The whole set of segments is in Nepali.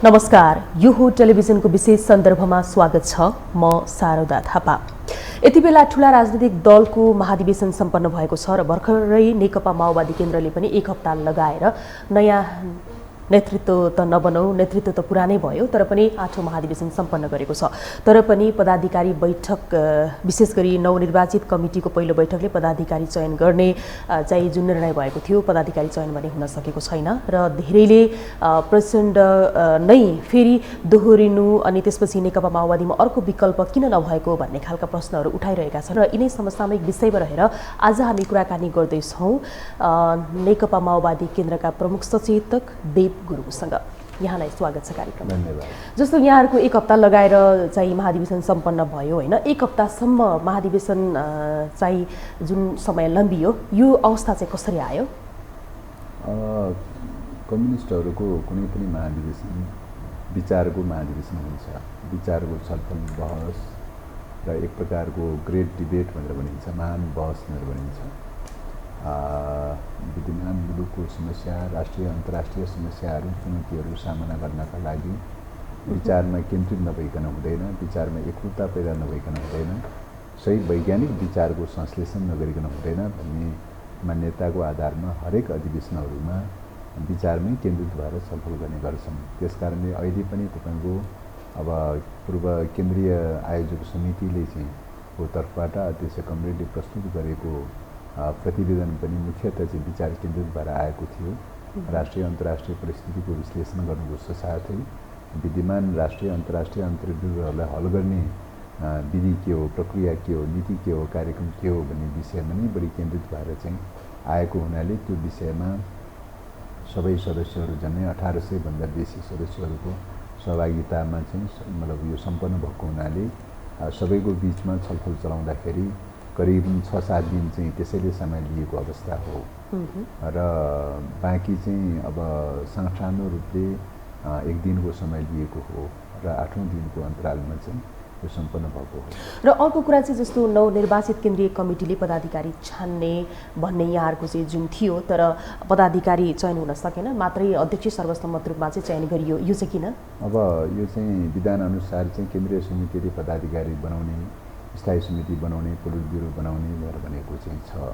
नमस्कार, यो हो टेलिभिजनको विशेष सन्दर्भमा स्वागत छ। म शारदा थापा। यति बेला ठूला राजनीतिक दलको महाधिवेशन सम्पन्न भएको छ र भर्खरै नेकपा माओवादी केन्द्रले पनि एक हप्ता लगाएर नयाँ नेतृत्व त नबनाऊ, नेतृत्व त पुरानै भयो, तर पनि 8औं महाधिवेशन सम्पन्न गरेको छ। तर पनि पदाधिकारी बैठक, विशेष गरी नवनिर्वाचित कमिटीको पहिलो बैठकले पदाधिकारी चयन गर्ने चाहिँ जुन निर्णय भएको थियो, पदाधिकारी चयन भने हुन सकेको छैन र धेरैले प्रचण्ड नै फेरि दोहोरिनु अनि त्यसपछि नेकपा माओवादीमा अर्को विकल्प किन नभएको भन्ने खालका प्रश्नहरू उठाइरहेका छन् र यिनै समसामयिक विषयमा रहेर आज हामी कुराकानी गर्दैछौँ नेकपा माओवादी केन्द्रका प्रमुख सचेतक देव गुरुङसँग। यहाँलाई स्वागत छ कार्यक्रममा। धन्यवाद। जस्तो यहाँहरूको एक हप्ता लगाएर चाहिँ महाधिवेशन सम्पन्न भयो होइन, एक हप्तासम्म महाधिवेशन चाहिँ जुन समय लम्बियो, यो अवस्था चाहिँ कसरी आयो? कम्युनिस्टहरूको कुनै पनि महाधिवेशन विचारको महाधिवेशन हुन्छ। विचारको छलफल बहस र एक प्रकारको ग्रेट डिबेट भनेर भनिन्छ, महान बहस भनेर भनिन्छ। विद्यमान मुलुकको समस्या, राष्ट्रिय अन्तर्राष्ट्रिय समस्याहरू, चुनौतीहरू सामना गर्नका लागि विचारमा केन्द्रित नभइकन हुँदैन, विचारमा एकरूपता पैदा नभइकन हुँदैन, सही वैज्ञानिक विचारको संश्लेषण नगरिकन हुँदैन भन्ने मान्यताको आधारमा हरेक अधिवेशनहरूमा विचारमै केन्द्रित भएर छलफल गर्ने गर्छन्। त्यसकारणले अहिले पनि तपाईँको अब पूर्व केन्द्रीय आयोजक समितिले चाहिँ को तर्फबाट अध्यक्ष कमरेडले प्रस्तुत गरेको प्रतिवेदन पनि मुख्यतः चाहिँ विचार केन्द्रित भएर आएको थियो। राष्ट्रिय अन्तर्राष्ट्रिय परिस्थितिको विश्लेषण गर्नुको साथै विद्यमान राष्ट्रिय अन्तर्राष्ट्रिय अन्तर्युद्धहरूलाई हल गर्ने विधि के हो, प्रक्रिया के हो, नीति के हो, कार्यक्रम के हो भन्ने विषयमा नै बढी केन्द्रित भएर चाहिँ आएको हुनाले त्यो विषयमा सबै सदस्यहरू झन्डै 1800 भन्दा बेसी सदस्यहरूको सहभागितामा चाहिँ मतलब यो सम्पन्न भएको हुनाले सबैको बिचमा छलफल चलाउँदाखेरि करिब 6-7 दिन चाहिँ त्यसैले समय लिएको अवस्था हो र बाँकी चाहिँ अब सानो रूपले 1 दिनको समय लिएको हो र 8औं दिनको अन्तरालमा चाहिँ यो सम्पन्न भएको हो। र अर्को कुरा चाहिँ जस्तो नवनिर्वाचित केन्द्रीय कमिटीले पदाधिकारी छान्ने भन्ने यहाँहरूको चाहिँ जुन थियो, तर पदाधिकारी चयन हुन सकेन, मात्रै अध्यक्ष सर्वसम्मत रूपमा चाहिँ चयन गरियो, यो चाहिँ किन? अब यो चाहिँ विधान अनुसार चाहिँ केन्द्रीय समितिले पदाधिकारी बनाउने, स्थायी समिति बनाउने, पोलिट ब्युरो बनाउने भनेर भनेको चाहिँ छ।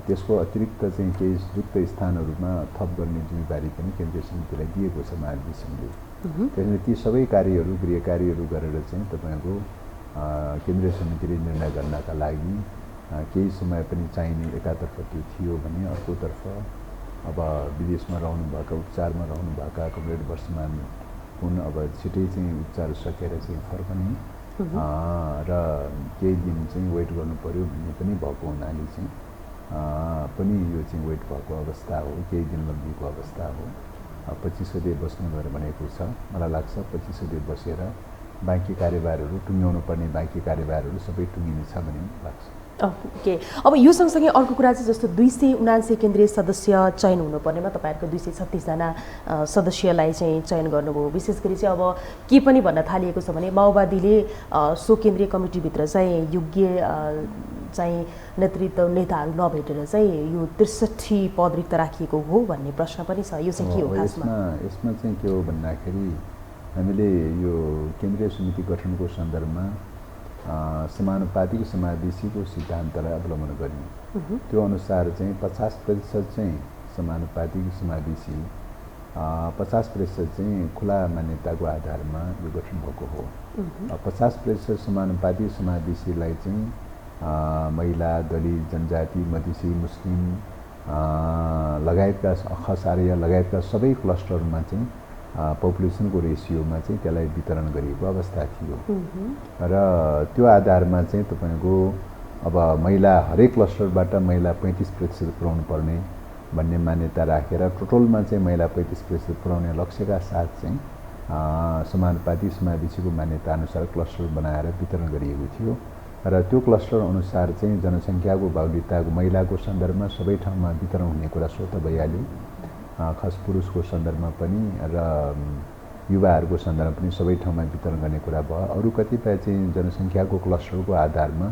त्यसको अतिरिक्त चाहिँ केही रिक्त स्थानहरूमा थप गर्ने जिम्मेवारी पनि केन्द्रीय समितिलाई दिएको छ महाधिवेशनले। त्यसैले ती सबै कार्यहरू, गृह कार्यहरू गरेर चाहिँ तपाईँको केन्द्रीय समितिले निर्णय गर्नका लागि केही समय पनि चाहिने एकातर्फ त्यो थियो भने अर्कोतर्फ अब विदेशमा रहनुभएका, उपचारमा रहनुभएका कमरेड वर्षमान हुन्, अब छिटै चाहिँ उपचार सकेर चाहिँ फर्कने र केही दिन चाहिँ वेट गर्नु पर्यो भन्ने पनि भएको हुनाले चाहिँ पनि यो चाहिँ वेट भएको अवस्था हो, केही दिन लम्बीको अवस्था हो। 2500 दिन बस्नु भनेर भनेको छ। मलाई लाग्छ 2500 दिन बसेर बाँकी कार्यभारहरू टुङ्ग्याउनु पर्ने बाँकी कार्यभारहरू सबै टुङ्गिनेछ भन्ने लाग्छ। ओके, अब यो सँगसँगै अर्को कुरा चाहिँ जस्तो 279 केन्द्रीय सदस्य चयन हुनुपर्नेमा तपाईँहरूको 236 जना सदस्यलाई चाहिँ चयन गर्नुभयो। विशेष गरी चाहिँ अब के पनि भन्न थालिएको छ भने माओवादीले सो केन्द्रीय कमिटीभित्र चाहिँ योग्य चाहिँ नेतृत्व नेताहरू नभेटेर चाहिँ यो 63 पद रिक्त राखिएको हो भन्ने प्रश्न पनि छ। यो चाहिँ के हो खासमा? यसमा चाहिँ के हो भन्दाखेरि हामीले यो केन्द्रीय समिति गठनको सन्दर्भमा समानुपातिक समावेशीको सिद्धान्तलाई अवलम्बन गर्यौँ। त्यो अनुसार चाहिँ 50% चाहिँ समानुपातिक समावेशी, 50% चाहिँ खुला मान्यताको आधारमा यो गठन भएको हो। 50% समानुपातिक समावेशीलाई चाहिँ महिला, दलित, जनजाति, मधेसी, मुस्लिम लगायतका खसारिया लगायतका सबै क्लस्टरमा चाहिँ पपुलेसनको रेसियोमा चाहिँ त्यसलाई वितरण गरिएको अवस्था थियो र त्यो आधारमा चाहिँ तपाईँको अब महिला हरेक क्लस्टरबाट महिला 35% पुर्याउनु पर्ने भन्ने मान्यता राखेर टोटलमा चाहिँ महिला 35% पुर्याउने लक्ष्यका साथ चाहिँ समानुपातिक समावेशीको मान्यता अनुसार क्लस्टर बनाएर वितरण गरिएको थियो र त्यो क्लस्टर अनुसार चाहिँ जनसङ्ख्याको बाहुल्यताको महिलाको सन्दर्भमा सबै ठाउँमा वितरण हुने कुरा स्वतः भइहाल्यो। खास पुरुषको सन्दर्भमा पनि र युवाहरूको सन्दर्भमा पनि सबै ठाउँमा वितरण गर्ने कुरा भयो। अरू कतिपय चाहिँ जनसङ्ख्याको क्लस्टरको आधारमा,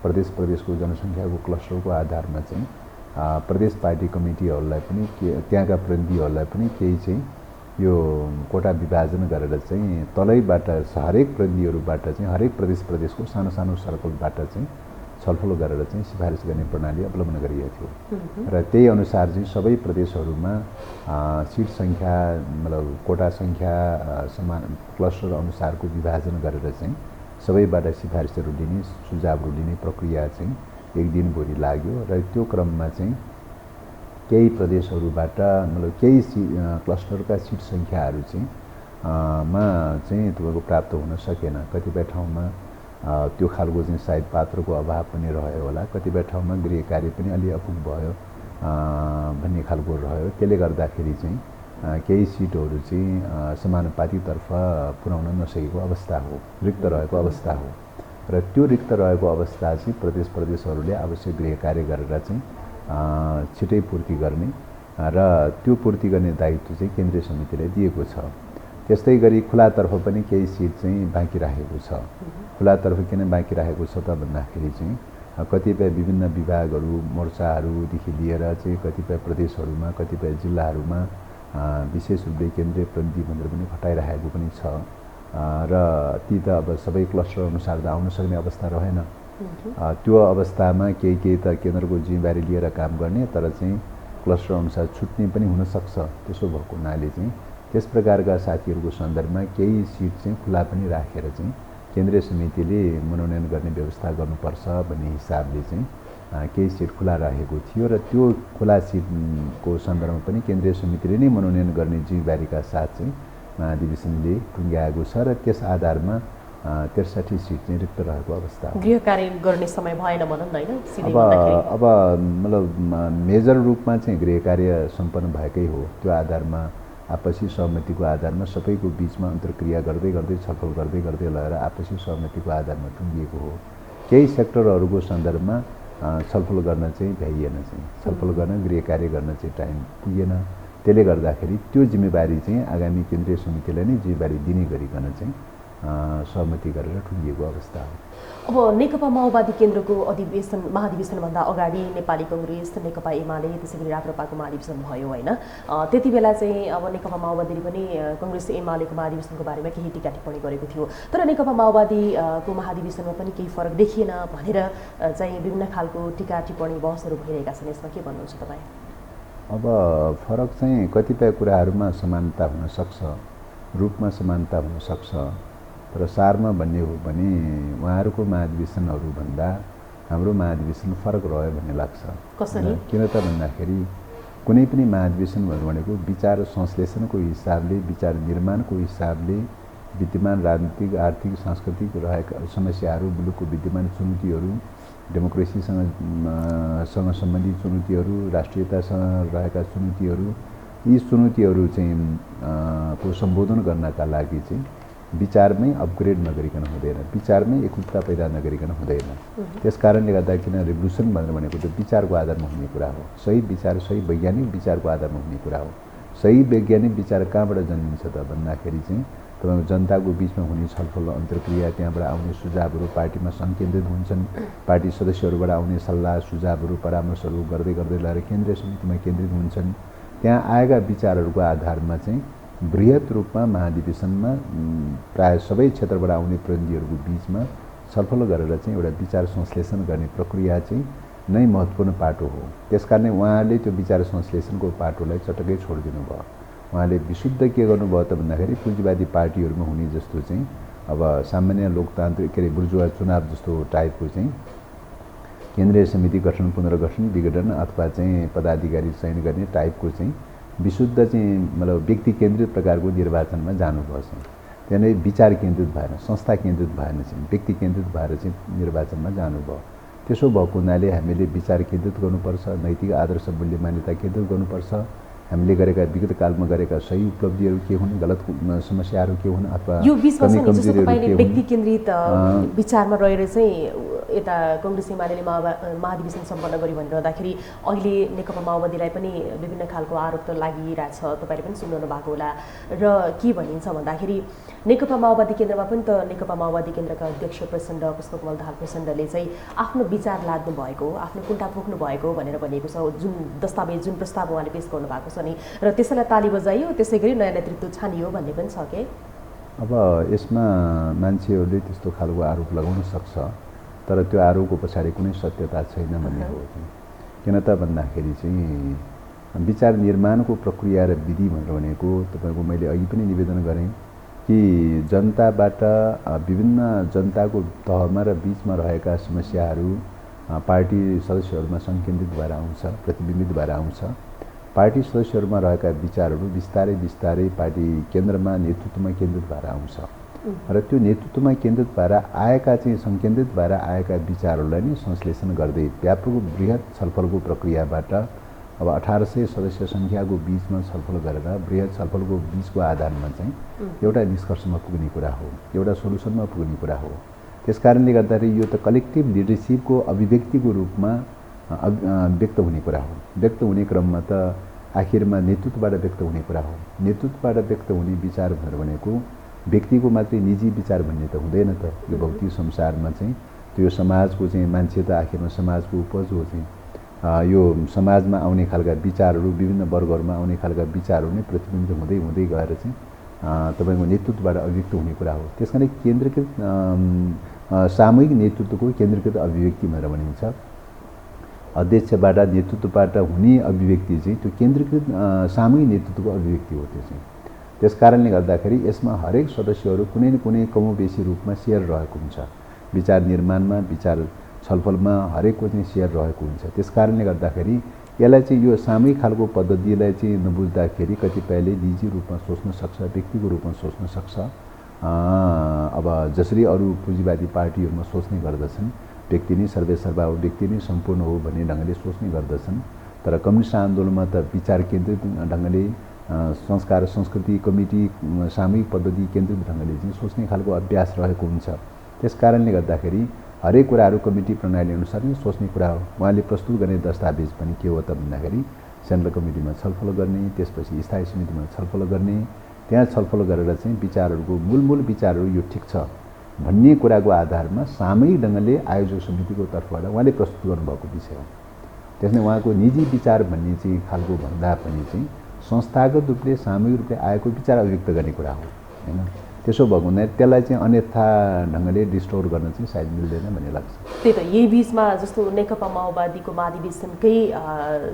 प्रदेशको जनसङ्ख्याको क्लस्टरको आधारमा चाहिँ प्रदेश पार्टी कमिटीहरूलाई पनि त्यहाँका प्रतिनिधिहरूलाई पनि केही चाहिँ यो कोटा विभाजन गरेर चाहिँ तलैबाट हरेक प्रतिनिधिहरूबाट चाहिँ हरेक प्रदेशको सानो सानो सर्कलबाट चाहिँ छलफल गरेर चाहिँ सिफारिस गर्ने प्रणाली अवलम्बन गरिएको थियो र त्यही अनुसार चाहिँ सबै प्रदेशहरूमा सिट सङ्ख्या मतलब कोटा सङ्ख्या समान क्लस्टर अनुसारको विभाजन गरेर चाहिँ सबैबाट सिफारिसहरू लिने सुझावहरू लिने प्रक्रिया चाहिँ एक दिनभरि लाग्यो र त्यो क्रममा चाहिँ केही प्रदेशहरूबाट मतलब केही क्लस्टरका सिट सङ्ख्याहरू चाहिँ मा चाहिँ तपाईँको प्राप्त हुन सकेन। कतिपय ठाउँमा त्यो खालको चाहिँ सायद पात्रको अभाव पनि रह्यो होला, कतिपय ठाउँमा गृह कार्य पनि अलि अपुग भयो भन्ने खालको रह्यो। त्यसले गर्दाखेरि चाहिँ केही सिटहरू चाहिँ समानुपातितर्फ पुर्याउन नसकेको अवस्था हो, रिक्त रहेको अवस्था हो र त्यो रिक्त रहेको अवस्था चाहिँ प्रदेशहरूले आवश्यक गृह कार्य गरेर चाहिँ छिटै पूर्ति गर्ने र त्यो पूर्ति गर्ने दायित्व चाहिँ केन्द्रीय समितिले दिएको छ। त्यस्तै गरी खुलातर्फ पनि केही सिट चाहिँ बाँकी राखेको छ। खुलातर्फ किन बाँकी राखेको छ त भन्दाखेरि चाहिँ कतिपय विभिन्न विभागहरू मोर्चाहरूदेखि लिएर चाहिँ कतिपय प्रदेशहरूमा कतिपय जिल्लाहरूमा विशेष रूपले केन्द्रीय प्रतिनिधि भनेर पनि खटाइराखेको पनि छ र ती त अब सबै क्लस्टर अनुसार त आउन सक्ने अवस्था रहेन। त्यो अवस्थामा केही त केन्द्रको जिम्मेवारी लिएर काम गर्ने तर चाहिँ क्लस्टर अनुसार छुट्ने पनि हुनसक्छ। त्यसो भएको हुनाले चाहिँ त्यस प्रकारका साथीहरूको सन्दर्भमा केही सिट चाहिँ खुला पनि राखेर चाहिँ केन्द्रीय समितिले मनोनयन गर्ने व्यवस्था गर्नुपर्छ भन्ने हिसाबले चाहिँ केही सिट खुला राखेको थियो र त्यो खुला सिटको सन्दर्भमा पनि केन्द्रीय समितिले नै मनोनयन गर्ने जिम्मेवारीका साथ चाहिँ महाधिवेशनले टुङ्ग्याएको छ र त्यस आधारमा 63 सिट चाहिँ रिक्त रहेको अवस्था हो। गृह कार्य गर्ने समय भएन भनौँ न हैन सिधै अब मतलब मेजर रूपमा चाहिँ गृह कार्य सम्पन्न भएकै हो। त्यो आधारमा आपसी सहमतिको आधारमा सबैको बिचमा अन्तर्क्रिया गर्दै छलफल गर्दै लगेर आपसी सहमतिको आधारमा टुङ्गिएको हो। केही सेक्टरहरूको सन्दर्भमा छलफल गर्न चाहिँ भ्याइएन, चाहिँ छलफल गर्न गृह कार्य गर्न चाहिँ टाइम पुगेन। त्यसले गर्दाखेरि त्यो जिम्मेवारी चाहिँ आगामी केन्द्रीय समितिलाई नै जिम्मेवारी दिने गरिकन चाहिँ सहमति गरेर टुङ्गिएको अवस्था हो। अब नेकपा माओवादी केन्द्रको महाधिवेशनभन्दा अगाडि नेपाली कङ्ग्रेस, नेकपा एमाले, त्यसैगरी राप्रपाको महाधिवेशन भयो होइन। त्यति बेला चाहिँ अब नेकपा माओवादीले पनि कङ्ग्रेस एमालेको महाधिवेशनको बारेमा केही टिका टिप्पणी गरेको थियो, तर नेकपा माओवादीको महाधिवेशनमा पनि केही फरक देखिएन भनेर चाहिँ विभिन्न खालको टिका टिप्पणी बहसहरू भइरहेका छन्। यसमा के भन्नुहुन्छ तपाईँ? अब फरक चाहिँ कतिपय कुराहरूमा समानता हुनसक्छ, रूपमा समानता हुनसक्छ, तर सारमा भन्ने हो भने उहाँहरूको महाधिवेशनहरूभन्दा हाम्रो महाधिवेशन फरक रह्यो भन्ने लाग्छ। कसरी? किन त भन्दाखेरि कुनै पनि महाधिवेशन भनेको विचार संश्लेषणको हिसाबले, विचार निर्माणको हिसाबले विद्यमान राजनीतिक, आर्थिक, सांस्कृतिक रहेका समस्याहरू, मुलुकको विद्यमान चुनौतीहरू, डेमोक्रेसीसँग सम्बन्धित चुनौतीहरू, राष्ट्रियतासँग रहेका चुनौतीहरू, यी चुनौतीहरू चाहिँ को सम्बोधन गर्नका लागि चाहिँ विचारमै अपग्रेड नगरिकन हुँदैन, विचारमै एकरूपता पैदा नगरिकन हुँदैन। त्यस कारणले गर्दा किन रिभोल्युसन भनेको त विचारको आधारमा हुने कुरा हो। सही विचार, सही वैज्ञानिक विचारको आधारमा हुने कुरा हो। सही वैज्ञानिक विचार कहाँबाट जन्मिन्छ त भन्दाखेरि चाहिँ तपाईँको जनताको बिचमा हुने छलफल, अन्तर्क्रिया, त्यहाँबाट आउने सुझावहरू पार्टीमा सङ्केन्द्रित हुन्छन्। पार्टी सदस्यहरूबाट आउने सल्लाह सुझावहरू परामर्शहरू गर्दै लगेर केन्द्रीय समितिमा केन्द्रित हुन्छन्। त्यहाँ आएका विचारहरूको आधारमा चाहिँ बृहत रूपमा महाधिवेशनमा प्राय सबै क्षेत्रबाट आउने प्रतिनिधिहरूको बिचमा छलफल गरेर चाहिँ एउटा विचार संश्लेषण गर्ने प्रक्रिया चाहिँ नै महत्त्वपूर्ण पाटो हो। त्यसकारणले उहाँले त्यो विचार संश्लेषणको पाटोलाई चटक्कै छोडिदिनु भयो। उहाँले विशुद्ध के गर्नुभयो त भन्दाखेरि पुँजीवादी पार्टीहरूमा हुने जस्तो चाहिँ अब सामान्य लोकतान्त्रिक के अरे बुर्जुवा चुनाव जस्तो टाइपको चाहिँ केन्द्रीय समिति गठन, पुनर्गठन, विघटन अथवा चाहिँ पदाधिकारी चयन गर्ने टाइपको चाहिँ विशुद्ध चाहिँ मतलब व्यक्ति केन्द्रित प्रकारको निर्वाचनमा जानुभयो। चाहिँ त्यहाँनिर विचार केन्द्रित भएन, संस्था केन्द्रित भएन, चाहिँ व्यक्ति केन्द्रित भएर चाहिँ निर्वाचनमा जानुभयो। त्यसो भएको हुनाले हामीले विचार केन्द्रित गर्नुपर्छ, नैतिक आदर्श मूल्य मान्यता केन्द्रित गर्नुपर्छ। हामीले गरेका विगत कालमा गरेका सही उपलब्धिहरू के हुन्, गलत समस्याहरू के हुन् अथवा यो बिचमा चाहिँ जस्तो तपाईले व्यक्ति केन्द्रित विचारमा रहेर चाहिँ यता कङ्ग्रेस एमाले महाधिवेशन सम्पन्न गर्यो भनिरहँदाखेरि अहिले नेकपा माओवादीलाई पनि विभिन्न खालको आरोप त लागिरहेछ, तपाईँले पनि सुन्नु भएको होला। र के भनिन्छ भन्दाखेरि नेकपा माओवादी केन्द्रमा पनि त नेकपा माओवादी केन्द्रका अध्यक्ष प्रचण्ड पुष्पकमल दाहाल प्रचण्डले चाहिँ आफ्नो विचार लाद्नु भएको, आफ्नो कुण्ठा पोख्नु भएको भनेर भनिएको छ। जुन दस्तावेज, जुन प्रस्ताव उहाँले पेश गर्नु भएको छ नि, र त्यसैलाई ताली बजाइयो, त्यसै गरी नयाँ नेतृत्व छानियो भन्ने पनि छ के। अब यसमा मान्छेहरूले त्यस्तो खालको आरोप लगाउन सक्छ, तर त्यो आरोपको पछाडि कुनै सत्यता छैन भन्ने हो। किन त भन्दाखेरि चाहिँ विचार निर्माणको प्रक्रिया र विधि भनेर भनेको तपाईँको मैले अघि पनि निवेदन गरेँ कि जनताबाट विभिन्न जनताको तहमा र बिचमा रहेका समस्याहरू पार्टी सदस्यहरूमा सङ्केन्द्रित भएर आउँछ, प्रतिबिम्बित भएर आउँछ। पार्टी सदस्यहरूमा रहेका विचारहरू बिस्तारै बिस्तारै पार्टी केन्द्रमा नेतृत्वमा केन्द्रित भएर आउँछ र त्यो नेतृत्वमा केन्द्रित भएर आएका चाहिँ सङ्केन्द्रित भएर आएका विचारहरूलाई नै संश्लेषण गर्दै व्यापक बृहत छलफलको प्रक्रियाबाट अब 1800 सदस्य सङ्ख्याको बिचमा छलफल गरेर बृहत छलफलको बिचको आधारमा चाहिँ एउटा निष्कर्षमा पुग्ने कुरा हो, एउटा सोलुसनमा पुग्ने कुरा हो। त्यस कारणले गर्दाखेरि यो त कलेक्टिभ लिडरसिपको अभिव्यक्तिको रूपमा व्यक्त हुने कुरा हो। व्यक्त हुने क्रममा त आखिरमा नेतृत्वबाट व्यक्त हुने कुरा हो। नेतृत्वबाट व्यक्त हुने विचार भनेर भनेको व्यक्तिको मात्रै निजी विचार भन्ने त हुँदैन त। यो भौतिक संसारमा चाहिँ त्यो समाजको चाहिँ मान्छे त आखिरमा समाजको उपज हो। चाहिँ यो समाजमा आउने खालका विचारहरू, विभिन्न वर्गहरूमा आउने खालका विचारहरू नै प्रतिबिम्बित हुँदै हुँदै गएर चाहिँ तपाईँको नेतृत्वबाट अभिव्यक्त हुने कुरा हो। त्यस कारण केन्द्रीकृत सामूहिक नेतृत्वको केन्द्रीकृत अभिव्यक्ति भनेर भनिन्छ। अध्यक्षबाट नेतृत्वबाट हुने अभिव्यक्ति चाहिँ त्यो केन्द्रीकृत सामूहिक नेतृत्वको अभिव्यक्ति हो। त्यो चाहिँ त्यस कारणले गर्दाखेरि यसमा हरेक सदस्यहरू कुनै न कुनै कमोबेसी रूपमा सेयर रहेको हुन्छ। विचार निर्माणमा, विचार छलफलमा हरेकको चाहिँ सेयर रहेको हुन्छ। त्यस कारणले गर्दाखेरि यसलाई चाहिँ यो सामूहिक खालको पद्धतिलाई चाहिँ नबुझ्दाखेरि कतिपयले निजी रूपमा सोच्न सक्छ, व्यक्तिको रूपमा सोच्न सक्छ। अब जसरी अरू पुँजीवादी पार्टीहरूमा सोच्ने गर्दछन्, व्यक्ति नै सर्वेसर्वा हो, व्यक्ति नै सम्पूर्ण हो भन्ने ढङ्गले सोच्ने गर्दछन्। तर कम्युनिस्ट आन्दोलनमा त विचार केन्द्रित ढङ्गले, संस्कार संस्कृति कमिटी सामूहिक पद्धति केन्द्रित ढङ्गले चाहिँ सोच्ने खालको अभ्यास रहेको हुन्छ। त्यस कारणले गर्दाखेरि हरेक कुराहरू कमिटी प्रणाली अनुसार नै सोच्ने कुरा हो। उहाँले प्रस्तुत गर्ने दस्तावेज पनि के हो त भन्दाखेरि सेन्ट्रल कमिटीमा छलफल गर्ने, त्यसपछि स्थायी समितिमा छलफल गर्ने, त्यहाँ छलफल गरेर चाहिँ विचारहरूको मूल विचारहरू यो ठिक छ भन्ने कुराको आधारमा सामूहिक ढङ्गले आयोजक समितिको तर्फबाट उहाँले प्रस्तुत गर्नुभएको विषय हो। त्यसले उहाँको निजी विचार भन्ने चाहिँ खालको भन्दा पनि चाहिँ संस्थागत रूपले सामूहिक रूपले आएको विचार अभिव्यक्त गर्ने कुरा हो हैन। त्यसो भएको हुँदा त्यसलाई चाहिँ अन्यथा ढङ्गले डिस्टोर गर्न चाहिँ सायद मिल्दैन भन्ने लाग्छ। त्यही त यही बिचमा जस्तो नेकपा माओवादीको महाधिवेशनकै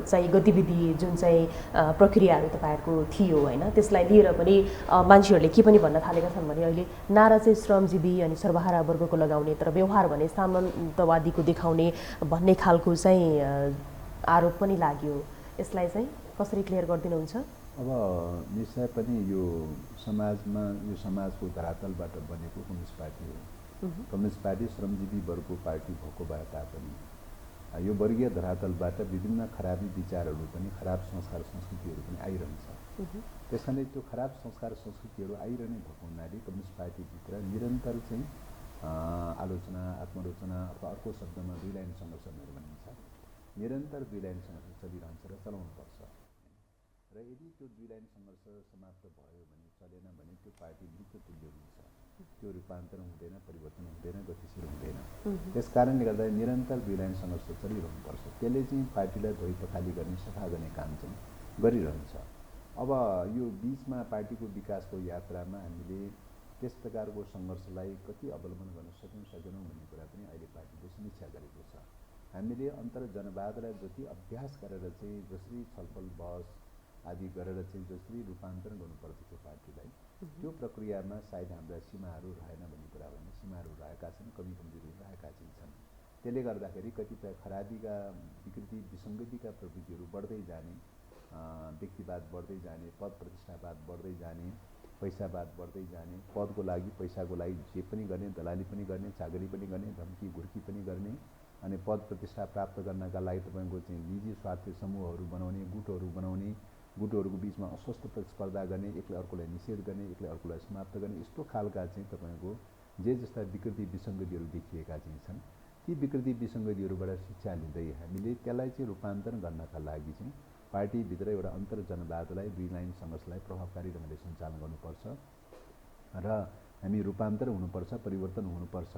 चाहिँ गतिविधि जुन चाहिँ प्रक्रियाहरू तपाईँहरूको थियो होइन, त्यसलाई लिएर पनि मान्छेहरूले के पनि भन्न थालेका छन् भने अहिले नारा चाहिँ श्रमजीवी अनि सर्वहारा वर्गको लगाउने, तर व्यवहार भने सामन्तवादीको देखाउने भन्ने खालको चाहिँ आरोप पनि लाग्यो। यसलाई चाहिँ कसरी क्लियर गरिदिनुहुन्छ? अब निश्चय पनि यो समाजमा, यो समाजको धरातलबाट बनेको कम्युनिस्ट पार्टी हो। कम्युनिस्ट पार्टी श्रमजीवी वर्गको पार्टी भएको भए तापनि यो वर्गीय धरातलबाट विभिन्न खराबी विचारहरू पनि, खराब संस्कार संस्कृतिहरू पनि आइरहन्छ। त्यस कारणले त्यो खराब संस्कार संस्कृतिहरू आइरहने भएको हुनाले कम्युनिस्ट पार्टीभित्र निरन्तर चाहिँ आलोचना, आत्मलोचना अथवा अर्को शब्दमा दुई लाइन सङ्घर्ष भनेर भनिन्छ, निरन्तर दुई लाइन सङ्घर्ष चलिरहन्छ र चलाउनुपर्छ। र यदि त्यो दुई लाइन सङ्घर्ष समाप्त भयो भने, चलेन भने त्यो पार्टी मृत तुल्य हुन्छ। त्यो रूपान्तरण हुँदैन, परिवर्तन हुँदैन, गतिशील हुँदैन। त्यस कारणले गर्दा निरन्तर दुई लाइन सङ्घर्ष चलिरहनुपर्छ। त्यसले चाहिँ पार्टीलाई धोइ पखाली गर्ने, सफा गर्ने काम चाहिँ गरिरहन्छ। अब यो बिचमा पार्टीको विकासको यात्रामा हामीले त्यस प्रकारको सङ्घर्षलाई कति अवलम्बन गर्न सक्यौँ सकेनौँ भन्ने कुरा पनि अहिले पार्टीले समीक्षा गरेको छ। हामीले अन्तर्जनवादलाई जति अभ्यास गरेर चाहिँ जसरी छलफल बहस आदि गरेर चाहिँ जसरी रूपान्तरण गर्नुपर्दथ्यो पार्टीलाई, त्यो प्रक्रियामा सायद हाम्रा सीमाहरू रहेन भन्ने कुरा होइन। सीमाहरू रहेका छन्, कमी कमजोरीहरू रहेका चाहिँ छन्। त्यसले गर्दाखेरि कतिपय खराबीका, विकृति विसङ्गतिका प्रवृत्तिहरू बढ्दै जाने, व्यक्तिवाद बढ्दै जाने, पद प्रतिष्ठावाद बढ्दै जाने, पैसावाद बढ्दै जाने, पदको लागि पैसाको लागि जे पनि गर्ने, दलाली पनि गर्ने, चाकरी पनि गर्ने, धम्की घुर्की पनि गर्ने, अनि पद प्रतिष्ठा प्राप्त गर्नका लागि तपाईँको चाहिँ निजी स्वार्थी समूहहरू बनाउने, गुटहरू बनाउने, गुटहरूको बिचमा अस्वस्थ प्रतिस्पर्धा गर्ने, एकले अर्कोलाई निषेध गर्ने, एकले अर्कोलाई समाप्त गर्ने, यस्तो खालका चाहिँ तपाईँको जे जस्ता विकृति विसङ्गतिहरू देखिएका चाहिँ छन्। ती विकृति विसङ्गतिहरूबाट शिक्षा लिँदै हामीले त्यसलाई चाहिँ रूपान्तरण गर्नका लागि चाहिँ पार्टीभित्र एउटा अन्तर्जनवादलाई दुई लाइन सङ्घर्षलाई प्रभावकारी ढङ्गले सञ्चालन गर्नुपर्छ र हामी रूपान्तरण हुनुपर्छ, परिवर्तन हुनुपर्छ।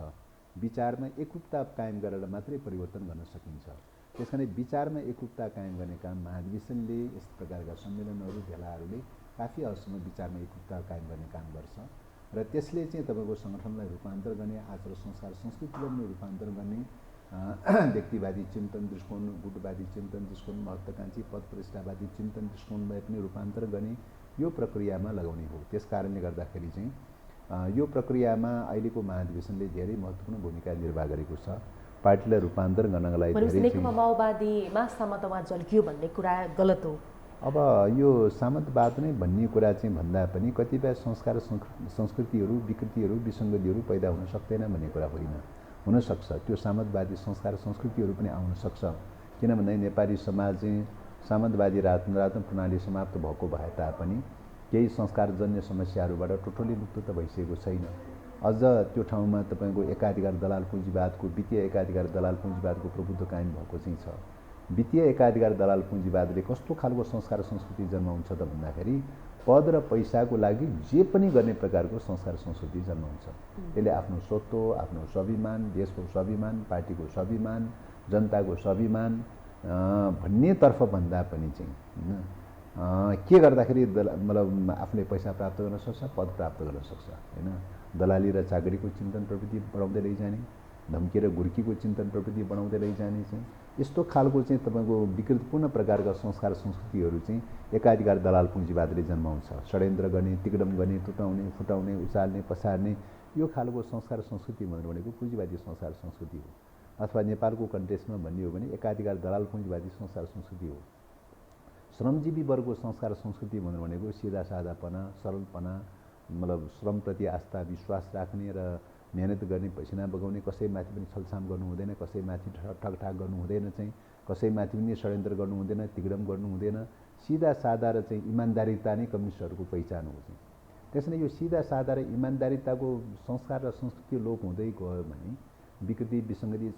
विचारमा एकरूपता कायम गरेर मात्रै परिवर्तन गर्न सकिन्छ। त्यसकारण विचारमा एकरूपता कायम गर्ने काम महाधिवेशनले यस प्रकारका सम्मेलनहरू भेलाहरूले काफी हदसम्म विचारमा एकरूपता कायम गर्ने काम गर्छ र त्यसले चाहिँ तपाईँको सङ्गठनलाई रूपान्तरण गर्ने, आचार संस्कार संस्कृतिलाई पनि रूपान्तरण गर्ने, व्यक्तिवादी चिन्तन दृष्टिकोण, गुटवादी चिन्तन दृष्टिकोण, महत्त्वाकांक्षी पद प्रतिष्ठावादी चिन्तन दृष्टिकोणलाई पनि रूपान्तरण गर्ने यो प्रक्रियामा लगाउने हो। त्यस कारणले गर्दाखेरि चाहिँ यो प्रक्रियामा अहिलेको महाधिवेशनले धेरै महत्त्वपूर्ण भूमिका निर्वाह गरेको छ। पार्टीलाई रूपान्तरण गर्नका लागि धेरै नेकपा माओवादीमा सामन्तवाद झल्कियो भन्ने कुरा गलत हो। अब यो सामन्तवाद नै भन्ने कुरा चाहिँ भन्दा पनि कतिपय संस्कार संस्कृतिहरू, विकृतिहरू, विसङ्गतिहरू पैदा हुन सक्दैन भन्ने कुरा होइन। हुनसक्छ त्यो सामन्तवादी संस्कार संस्कृतिहरू पनि आउन सक्छ। किन भन्दा नेपाली समाज चाहिँ सामन्तवादी राजतन्त्र प्रणाली समाप्त भएको भए तापनि केही संस्कारजन्य समस्याहरूबाट टोटली मुक्त त भइसकेको छैन। अझ त्यो ठाउँमा तपाईँको एकाधिकार दलाल पुँजीवादको, वित्तीय एकाधिकार दलाल पुँजीवादको प्रभुत्व कायम भएको चाहिँ छ। वित्तीय एकाधिकार दलाल पुँजीवादले कस्तो खालको संस्कार संस्कृति जन्माउँछ त भन्दाखेरि पद र पैसाको लागि जे पनि गर्ने प्रकारको संस्कार संस्कृति जन्माउँछ। यसले आफ्नो स्वत्व, आफ्नो स्वाभिमान, देशको स्वाभिमान, पार्टीको स्वाभिमान, जनताको स्वाभिमान भन्नेतर्फ भन्दा पनि चाहिँ होइन के गर्दाखेरि मतलब आफूले पैसा प्राप्त गर्न सक्छ, पद प्राप्त गर्न सक्छ होइन। दलाली र चाकरीको चिन्तन प्रवृत्ति बढाउँदै लैजाने, धम्की र गुर्कीको चिन्तन प्रवृत्ति बढाउँदै लैजाने चाहिँ यस्तो खालको चाहिँ तपाईँको विकृतिपूर्ण प्रकारका संस्कार संस्कृतिहरू चाहिँ एकाधिकार दलाल पुँजीवादले जन्माउँछ। षड्यन्त्र गर्ने, तिग्डम गर्ने, टुटाउने, फुटाउने, उचाल्ने, पसार्ने यो खालको संस्कार संस्कृति भनेको पुँजीवादी संस्कार संस्कृति हो। अथवा नेपालको कन्टेक्स्टमा भन्ने हो भने एकाधिकार दलाल पुँजीवादी संस्कार संस्कृति हो। श्रमजीवी वर्गको संस्कार संस्कृति भनेको सिधा साधापना, सरलपना, मतलब श्रमप्रति आस्था विश्वास राख्ने र मेहनत गर्ने, पसिना बगाउने, कसैमाथि पनि छलछाम गर्नु हुँदैन, कसैमाथि ठगठाक गर्नु हुँदैन, चाहिँ कसैमाथि पनि षड्यन्त्र गर्नु हुँदैन, तिग्डम गर्नु हुँदैन, सिधा साधा र चाहिँ इमान्दारिता नै कम्युनिस्टहरूको पहिचान हो। चाहिँ त्यसैले यो सिधा साधा र इमान्दारिताको संस्कार र संस्कृति लोप हुँदै गयो भने विकृति विसङ्गति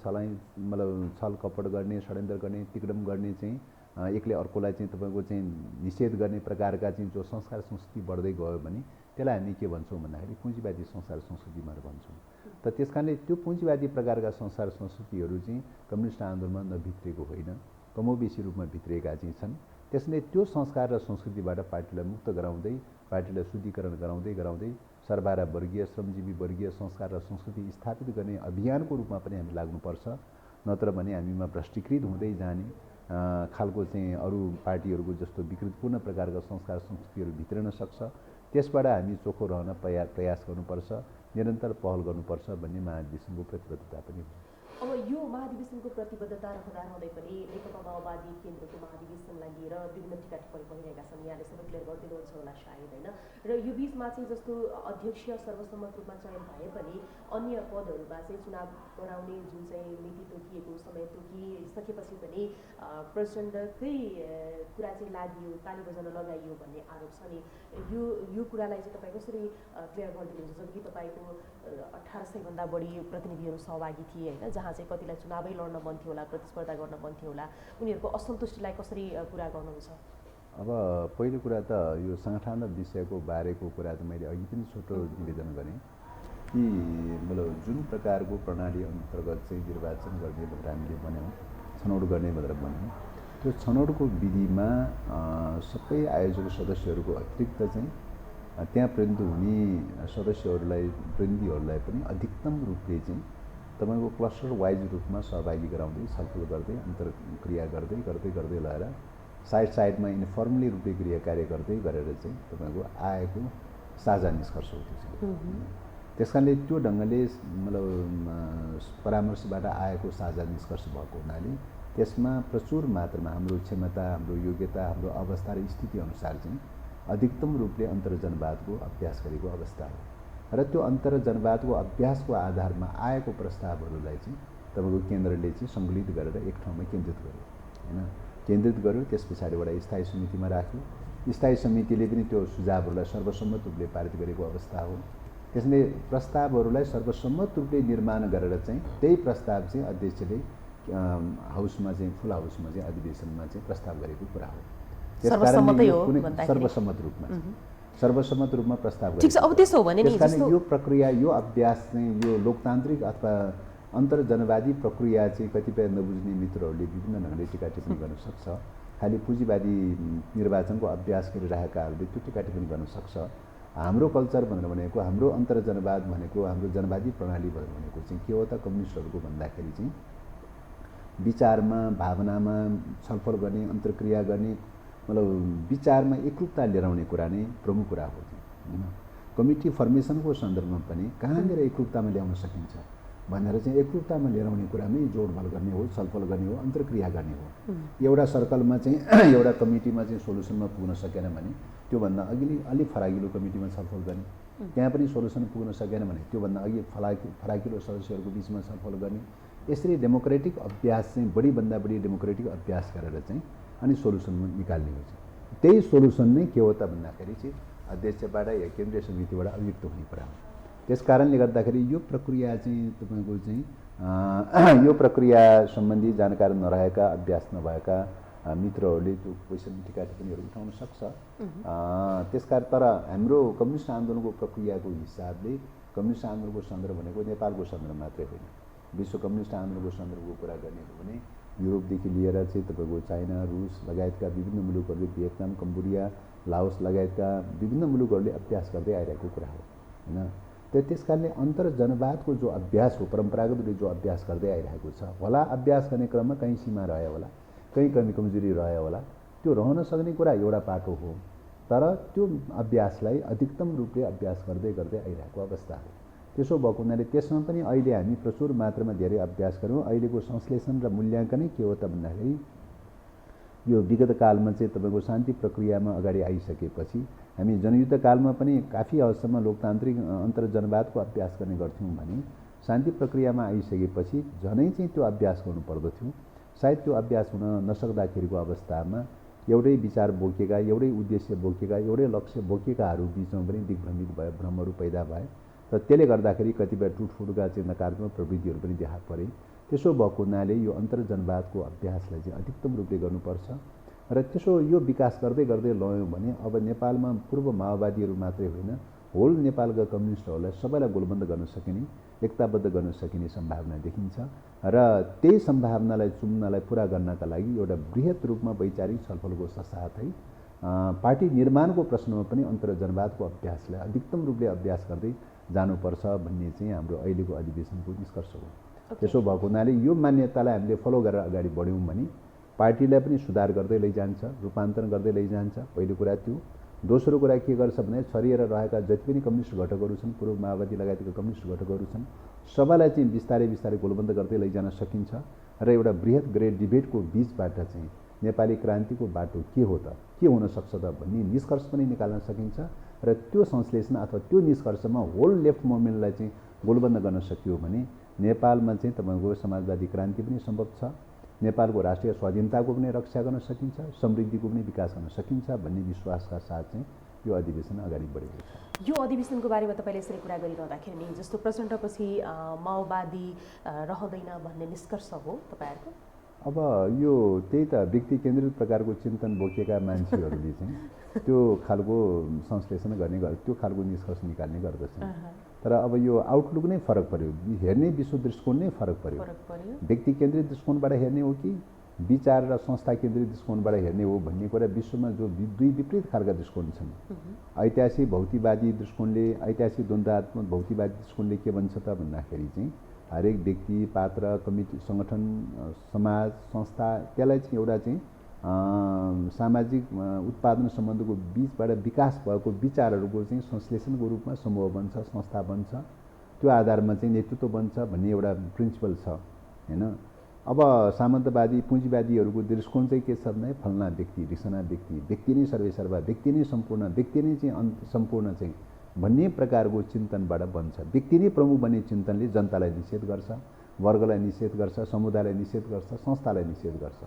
मतलब छल कपट गर्ने, षड्यन्त्र गर्ने, तिग्डम गर्ने चाहिँ एकले अर्कोलाई चाहिँ तपाईँको चाहिँ निषेध गर्ने प्रकारका चाहिँ जो संस्कार संस्कृति बढ्दै गयो भने त्यसलाई हामी के भन्छौँ भन्दाखेरि पुँजीवादी संस्कार संस्कृतिमा भन्छौँ। त त्यस कारणले त्यो पुँजीवादी प्रकारका संस्कार संस्कृतिहरू चाहिँ कम्युनिस्ट आन्दोलनमा नभित्रिएको होइन, कमोबेसी रूपमा भित्रिएका चाहिँ छन्। त्यसले त्यो संस्कार र संस्कृतिबाट पार्टीलाई मुक्त गराउँदै, पार्टीलाई शुद्धिकरण गराउँदै सर्वहारा वर्गीय, श्रमजीवी वर्गीय संस्कार र संस्कृति स्थापित गर्ने अभियानको रूपमा पनि हामी लाग्नुपर्छ। नत्र भने हामीमा भ्रष्टीकृत हुँदै जाने खालको चाहिँ अरू पार्टीहरूको जस्तो विकृतिपूर्ण प्रकारका संस्कार संस्कृतिहरू भित्रन सक्छ। त्यसबाट हामी चोखो रहन प्रयास गर्नुपर्छ, निरन्तर पहल गर्नुपर्छ भन्ने महाधिवेशनको प्रतिबद्धता पनि हो। अब यो महाधिवेशनको प्रतिबद्धता रहँदै पनि नेकपा माओवादी केन्द्रको महाधिवेशनलाई लिएर विभिन्न टिका टिप्पणी भइरहेका छन्। यहाँले सबै क्लियर गरिदिनुहुन्छ होला सायद होइन। र यो बिचमा चाहिँ जस्तो अध्यक्ष सर्वसम्मत रूपमा चयन भए पनि अन्य पदहरूमा चाहिँ चुनाव गराउने जुन चाहिँ मिति तोकिएको, समय तोकिसकेपछि पनि प्रचण्डकै कुरा चाहिँ लागियो, ताली बजाउन लगाइयो भन्ने आरोप छ नि। यो कुरालाई चाहिँ तपाईँ कसरी क्लियर गरिदिनुहुन्छ? जबकि तपाईँको 1800 भन्दा बढी प्रतिनिधिहरू सहभागी थिए होइन, जहाँ चाहिँ कतिलाई चुनावै लड्न मन थियो होला, प्रतिस्पर्धा गर्न मन थियो होला, उनीहरूको असन्तुष्टिलाई कसरी पुरा गर्नुहुन्छ? अब पहिलो कुरा त यो सङ्गठन विषयको बारेको कुरा त मैले अघि पनि छोटो निवेदन गरेँ कि मतलब जुन प्रकारको प्रणाली अन्तर्गत चाहिँ निर्वाचन गर्ने भनेर हामीले भन्यौँ, छनौट गर्ने भनेर भन्यौँ, त्यो छनौटको विधिमा सबै आयोजक सदस्यहरूको अतिरिक्त चाहिँ त्यहाँ प्रतिनिधित्व हुने प्रतिनिधिहरूलाई पनि अधिकतम रूपले चाहिँ तपाईँको क्लस्टर वाइज रूपमा सहभागी गराउँदै, छलफल गर्दै, अन्तर्क्रिया गर्दै लगाएर साइडमा इन्फर्मली रूपले क्रिया कार्य गर्दै गरेर चाहिँ तपाईँको आएको साझा निष्कर्ष हो त्यो चाहिँ। त्यस कारणले त्यो ढङ्गले मतलब परामर्शबाट आएको साझा निष्कर्ष भएको हुनाले त्यसमा प्रचुर मात्रामा हाम्रो क्षमता, हाम्रो योग्यता, हाम्रो अवस्था र स्थिति अनुसार चाहिँ अधिकतम रूपले अन्तर्जनवादको अभ्यास गरेको अवस्था हो। र त्यो अन्तर्जनवादको अभ्यासको आधारमा आएको प्रस्तावहरूलाई चाहिँ तपाईँको केन्द्रले चाहिँ सङ्कलित गरेर एक ठाउँमा केन्द्रित गर्यो होइन, केन्द्रित गर्यो। त्यस पछाडिबाट स्थायी समितिमा राख्यो। स्थायी समितिले पनि त्यो सुझावहरूलाई सर्वसम्मत रूपले पारित गरेको अवस्था हो। त्यसले प्रस्तावहरूलाई सर्वसम्मत रूपले निर्माण गरेर चाहिँ त्यही प्रस्ताव चाहिँ अध्यक्षले हाउसमा चाहिँ फुल हाउसमा चाहिँ अधिवेशनमा चाहिँ प्रस्ताव गरेको कुरा हो। सर्वसम्मतै हो सर्वसम्मत रूपमा प्रस्ताव गरेको। ठिक छ, अब त्यसो हो भने नि जस्तो यो प्रक्रिया यो अभ्यास चाहिँ यो लोकतान्त्रिक अथवा अन्तर्जनवादी प्रक्रिया चाहिँ कतिपय नबुझ्ने मित्रहरूले विभिन्न ढङ्गले टिका टिप्पणी गर्न सक्छ। खालि पुँजीवादी निर्वाचनको अभ्यास गरिरहेकाहरूले त्यो टिका टिप्पणी गर्न सक्छ। हाम्रो कल्चर भनेको हाम्रो अन्तर्जनवाद भनेको हाम्रो जनवादी प्रणाली भनेको चाहिँ के हो त कम्युनिस्टहरूको भन्दाखेरि चाहिँ विचारमा भावनामा छलफल गर्ने अन्तर्क्रिया गर्ने मतलब विचारमा एकरूपता ल्याउने कुरा नै प्रमुख कुरा हो हैन। कमिटी फर्मेसनको सन्दर्भमा पनि कहाँनिर एकरूपतामा ल्याउन सकिन्छ भनेर चाहिँ एकरूपतामा ल्याउने कुरामै जोडबल गर्ने हो, छलफल गर्ने हो, अन्तर्क्रिया गर्ने हो। एउटा सर्कलमा चाहिँ एउटा कमिटीमा चाहिँ सोलुसनमा पुग्न सकेन भने त्योभन्दा अघि अलिक फराकिलो कमिटीमा छलफल गर्ने, त्यहाँ पनि सोलुसन पुग्न सकेन भने त्योभन्दा अघि फराकिलो सदस्यहरूको बिचमा छलफल गर्ने। यसरी डेमोक्रेटिक अभ्यास चाहिँ बढीभन्दा बढी डेमोक्रेटिक अभ्यास गरेर चाहिँ अनि सोलुसन निकाल्ने हुन्छ। त्यही सोलुसन नै के हो त भन्दाखेरि चाहिँ अध्यक्षबाट या केन्द्रीय समितिबाट अभियुक्त हुने कुरा हो। त्यस कारणले गर्दाखेरि यो प्रक्रिया चाहिँ तपाईँको चाहिँ यो प्रक्रिया सम्बन्धी जानकारी नरहेका अभ्यास नभएका मित्रहरूले त्यो क्वेसन टिका टिप्पणीहरू उठाउन सक्छ। त्यसकारण तर हाम्रो कम्युनिस्ट आन्दोलनको प्रक्रियाको हिसाबले कम्युनिस्ट आन्दोलनको सन्दर्भ भनेको नेपालको सन्दर्भ मात्रै होइन, विश्व कम्युनिस्ट आन्दोलनको सन्दर्भको कुरा गर्ने हो भने युरोपदेखि लिएर चाहिँ तपाईँको चाइना, रुस लगायतका विभिन्न मुलुकहरूले भियतनाम, कम्बोडिया, लाओस लगायतका विभिन्न मुलुकहरूले अभ्यास गर्दै आइरहेको कुरा हो हैन। त्यस कारणले अन्तर्जनवादको जो अभ्यास हो परम्परागत रूपले जो अभ्यास गर्दै आइरहेको छ होला, अभ्यास गर्ने क्रममा कहीँ सीमा रह्यो होला, कहीँ कमी कमजोरी रह्यो होला, त्यो रहन सक्ने कुरा एउटा पाटो हो। तर त्यो अभ्यासलाई अधिकतम रूपले अभ्यास गर्दै गर्दै आइरहेको अवस्था हो। त्यसो भएको हुनाले त्यसमा पनि अहिले हामी प्रचुर मात्रामा धेरै अभ्यास गऱ्यौँ। अहिलेको संश्लेषण र मूल्याङ्कनै के हो त भन्दाखेरि यो विगत कालमा चाहिँ तपाईँको शान्ति प्रक्रियामा अगाडि आइसकेपछि हामी जनयुद्ध कालमा पनि काफी हदसम्म लोकतान्त्रिक अन्तर्जनवादको अभ्यास गर्ने गर्थ्यौँ भने शान्ति प्रक्रियामा आइसकेपछि झनै चाहिँ त्यो अभ्यास गर्नु पर्दथ्यो। सायद त्यो अभ्यास हुन नसक्दाखेरिको अवस्थामा एउटै विचार बोकेका, एउटै उद्देश्य बोकेका, एउटै लक्ष्य बोकेकाहरू बिचमा पनि दिग्भ्रमित भए, भ्रमहरू पैदा भए र त्यसले गर्दाखेरि कतिपय टुटफुटका चाहिँ नकारात्मक प्रवृत्तिहरू पनि देखा परे। त्यसो भएको हुनाले यो अन्तर्जनवादको अभ्यासलाई चाहिँ अधिकतम रूपले गर्नुपर्छ र त्यसो यो विकास गर्दै गर्दै लयौँ भने अब नेपालमा पूर्व माओवादीहरू मात्रै होइन, होल नेपालका कम्युनिस्टहरूलाई सबैलाई गोलबन्द गर्न सकिने, एकताबद्ध गर्न सकिने सम्भावना देखिन्छ र त्यही सम्भावनालाई चुम्नलाई पुरा गर्नका लागि एउटा बृहत रूपमा वैचारिक छलफलको साथै पार्टी निर्माणको प्रश्नमा पनि अन्तर्जनवादको अभ्यासलाई अधिकतम रूपले अभ्यास गर्दै जानुपर्छ भन्ने चाहिँ हाम्रो अहिलेको अधिवेशनको निष्कर्ष हो। त्यसो भएको हुनाले यो मान्यतालाई हामीले फलो गरेर अगाडि बढ्यौँ भने पार्टीलाई पनि सुधार गर्दै लैजान्छ, रूपान्तरण गर्दै लैजान्छ। पहिलो कुरा त्यो। दोस्रो कुरा के गर्छ भने छरिएर रहेका जति पनि कम्युनिस्ट घटकहरू छन्, पूर्व माओवादी लगायतका कम्युनिस्ट घटकहरू छन्, सबैलाई चाहिँ बिस्तारै बिस्तारै गोलबन्द गर्दै लैजान सकिन्छ र एउटा बृहत ग्रेट डिबेटको बिचबाट चाहिँ नेपाली क्रान्तिको बाटो के हो त, के हुन सक्छ त भन्ने निष्कर्ष पनि निकाल्न सकिन्छ र त्यो संश्लेषण अथवा त्यो निष्कर्षमा होल लेफ्ट मुभमेन्टलाई चाहिँ गोलबन्द गर्न सकियो भने नेपालमा चाहिँ तपाईँको समाजवादी क्रान्ति पनि सम्भव छ, नेपालको राष्ट्रिय स्वाधीनताको पनि रक्षा गर्न सकिन्छ, समृद्धिको पनि विकास गर्न सकिन्छ भन्ने विश्वासका साथ चाहिँ यो अधिवेशन अगाडि बढेको छ। यो अधिवेशनको बारेमा तपाईँले यसरी कुरा गरिरहँदाखेरि नि जस्तो प्रचण्डपछि माओवादी रहँदैन भन्ने निष्कर्ष हो तपाईँहरूको? अब यो त्यही त व्यक्ति केन्द्रित प्रकारको चिन्तन बोकेका मान्छेहरूले चाहिँ त्यो खालको संश्लेषण गर्ने त्यो खालको निष्कर्ष निकाल्ने गर्दछन्। तर अब यो आउटलुक नै फरक पर्यो, हेर्ने विश्व दृष्टिकोण नै फरक पर्यो। व्यक्ति केन्द्रित दृष्टिकोणबाट हेर्ने हो कि विचार र संस्था केन्द्रित दृष्टिकोणबाट हेर्ने हो भन्ने कुरा विश्वमा जो दुई विपरीत खालका दृष्टिकोण छन्। ऐतिहासिक भौतिकवादी दृष्टिकोणले, ऐतिहासिक द्वन्द्वात्मक भौतिकवादी दृष्टिकोणले के भन्छ त भन्दाखेरि चाहिँ हरेक व्यक्ति, पात्र, कमिटी, सङ्गठन, समाज, संस्था त्यसलाई चाहिँ एउटा चाहिँ सामाजिक उत्पादन सम्बन्धको बिचबाट विकास भएको विचारहरूको चाहिँ संश्लेषणको रूपमा समूह बन्छ, संस्था बन्छ, त्यो आधारमा चाहिँ नेतृत्व बन्छ भन्ने एउटा प्रिन्सिपल छ हैन। अब सामन्तवादी पुँजीवादीहरूको दृष्टिकोण चाहिँ के छ भने फलना व्यक्ति, ढिसना व्यक्ति, व्यक्ति नै सर्वेसर्वा, व्यक्ति नै सम्पूर्ण, व्यक्ति नै चाहिँ सम्पूर्ण चाहिँ भन्ने प्रकारको चिन्तनबाट बन्छ। व्यक्ति नै प्रमुख बन्ने चिन्तनले जनतालाई निषेध गर्छ, वर्गलाई निषेध गर्छ, समुदायलाई निषेध गर्छ, संस्थालाई निषेध गर्छ।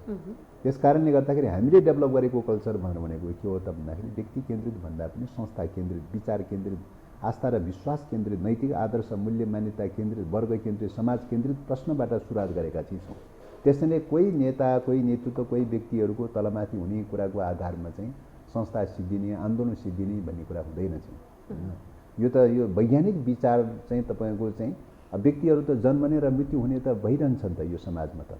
त्यस कारणले गर्दाखेरि हामीले डेभलप गरेको कल्चर भनेको के हो त भन्दाखेरि व्यक्ति केन्द्रित भन्दा पनि संस्था केन्द्रित, विचार केन्द्रित आस्था र विश्वास केन्द्रित, नैतिक आदर्श, मूल्य मान्यता केन्द्रित, वर्ग केन्द्रित, समाज केन्द्रित प्रश्नबाट सुरुवात गरेका चाहिँ छौँ। त्यसैले कोही नेता, कोही नेतृत्व, कोही व्यक्तिहरूको तलमाथि हुने कुराको आधारमा चाहिँ संस्था सिद्धिने, आन्दोलन सिद्धिने भन्ने कुरा हुँदैन चाहिँ। यो त यो वैज्ञानिक विचार चाहिँ तपाईँको चाहिँ व्यक्तिहरू त जन्मने र मृत्यु हुने त भइरहन्छ नि त यो समाजमा त।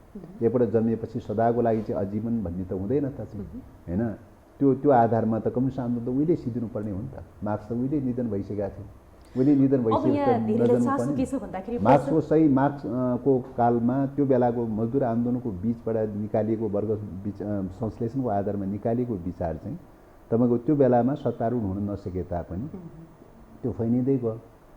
एकपल्ट जन्मिएपछि सदाको लागि चाहिँ आजीवन भन्ने त हुँदैन त चाहिँ, होइन? त्यो आधारमा त कम्युनिस्ट आन्दोलन त उहिले सिद्धिनुपर्ने हो नि त। मार्क्स त उहिले निधन भइसकेका थियो, उहिले निधन भइसकेको। मार्क्सको कालमा त्यो बेलाको मजदुर आन्दोलनको बिचबाट निकालिएको वर्ग संश्लेषणको आधारमा निकालिएको विचार चाहिँ तपाईँको त्यो बेलामा सत्तारूढ हुन नसके तापनि त्यो फैलिँदै गयो,